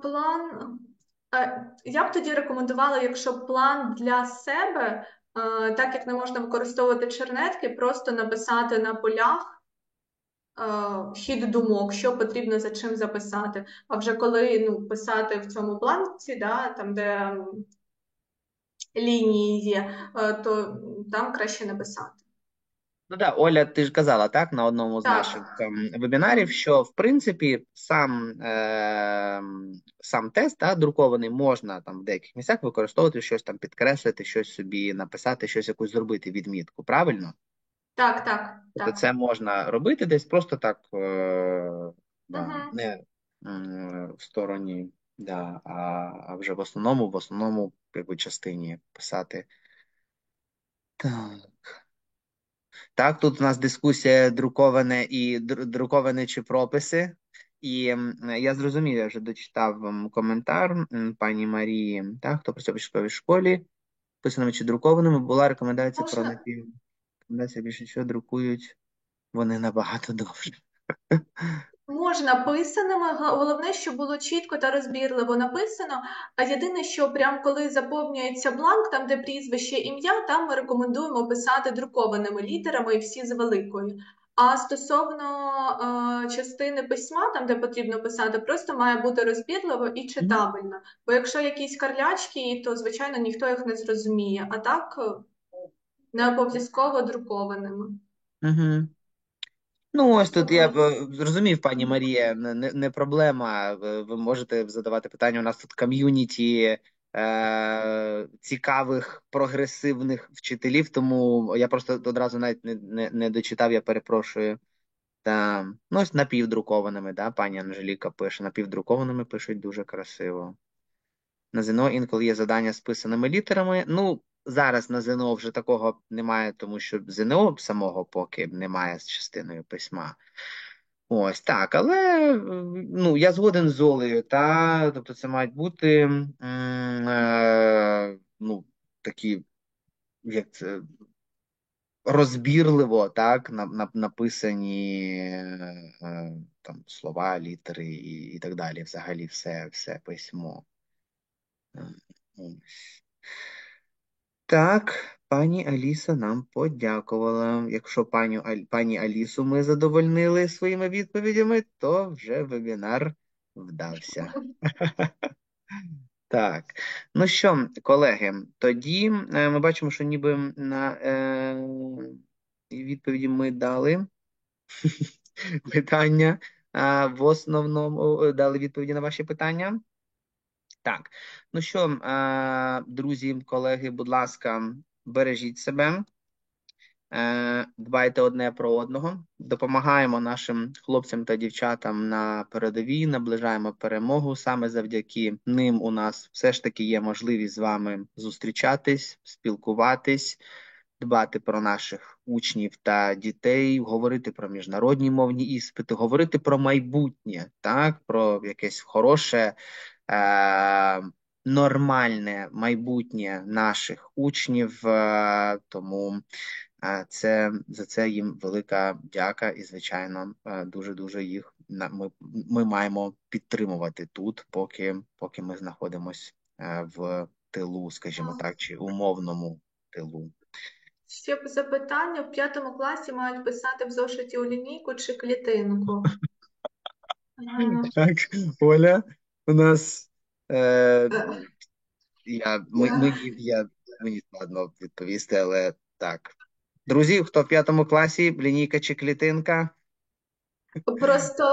План. Я б тоді рекомендувала, якщо план для себе, так як не можна використовувати чернетки, просто написати на полях хід думок, що потрібно за чим записати. А вже коли писати в цьому бланці, там, де лінії є, то там краще написати. Ну так, Оля, ти ж казала, так, на одному з наших Так. вебінарів, що, в принципі, сам тест, друкований, можна там в деяких місцях використовувати щось там, підкреслити, щось собі написати, щось якусь зробити, відмітку, правильно? Так, так, Тобто так. це можна робити десь просто так, Угу. не в стороні, а вже в основному, якби, частині писати. Так. Так, тут у нас дискусія друковане чи прописи. І я зрозумів, я вже дочитав коментар пані Марії, так, хто працює в початковій школі, писаними чи друкованими, була рекомендація про Можна. рекомендація більше що друкують, вони набагато довше. Можна писаними, головне, щоб було чітко та розбірливо написано. А єдине, що прям коли заповнюється бланк, там де прізвище, ім'я, там ми рекомендуємо писати друкованими літерами і всі з великою. А стосовно частини письма, там де потрібно писати, просто має бути розбірливо і Мгм. читабельно. Бо якщо якісь карлячки, то звичайно ніхто їх не зрозуміє. А так не обов'язково друкованими. Мгм. Ну, ось тут я Тобто, зрозумів, пані Марія, не проблема. Ви можете задавати питання. У нас тут ком'юніті цікавих, прогресивних вчителів, тому я просто одразу навіть не дочитав, я перепрошую. Ну, ось напівдрукованими, пані Анжеліка пише. Напівдрукованими пишуть дуже красиво. На ЗНО інколи є завдання з писаними літерами. Ну, зараз на ЗНО вже такого немає, тому що ЗНО самого поки немає з частиною письма. Ось так, але я згоден з Олею, тобто це мають бути такі, як це, розбірливо, так, написані там слова, літери і так далі. Взагалі все письмо. Ось. Так, пані Аліса нам подякувала. Якщо пані Алісу ми задовольнили своїми відповідями, то вже вебінар вдався. Так, ну що, колеги, тоді ми бачимо, що ніби на відповіді ми дали питання, в основному дали відповіді на ваші питання. Так, ну що, друзі, колеги, будь ласка, бережіть себе, дбайте одне про одного, допомагаємо нашим хлопцям та дівчатам на передовій, наближаємо перемогу. Саме завдяки ним у нас все ж таки є можливість з вами зустрічатись, спілкуватись, дбати про наших учнів та дітей, говорити про міжнародні мовні іспити, говорити про майбутнє, так, про якесь хороше, нормальне майбутнє наших учнів, тому за це їм велика дяка і, звичайно, дуже-дуже їх ми маємо підтримувати тут, поки ми знаходимося в тилу, скажімо так, чи умовному тилу. ще б запитання: в 5 класі мають писати в зошиті у лінійку чи клітинку? Так, Оля, у нас Е, мені складно відповісти, але так. Друзі, хто в 5 класі, лінійка чи клітинка? Просто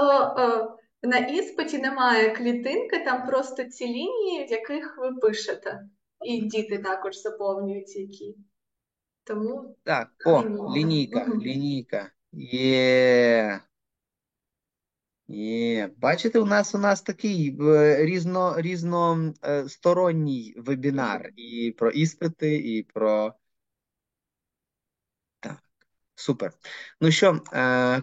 на іспиті немає клітинки, там просто ці лінії, в яких ви пишете. І діти також заповнюють які. Тому Так, лінійка. Мгм. лінійка. Бачите, у нас такий різносторонній вебінар і про іспити, і про. Так, Супер. Ну що,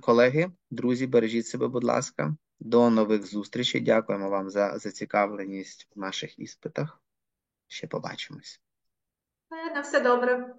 колеги, друзі, бережіть себе, будь ласка. До нових зустрічей. Дякуємо вам за зацікавленість в наших іспитах. Ще побачимось. На все добре.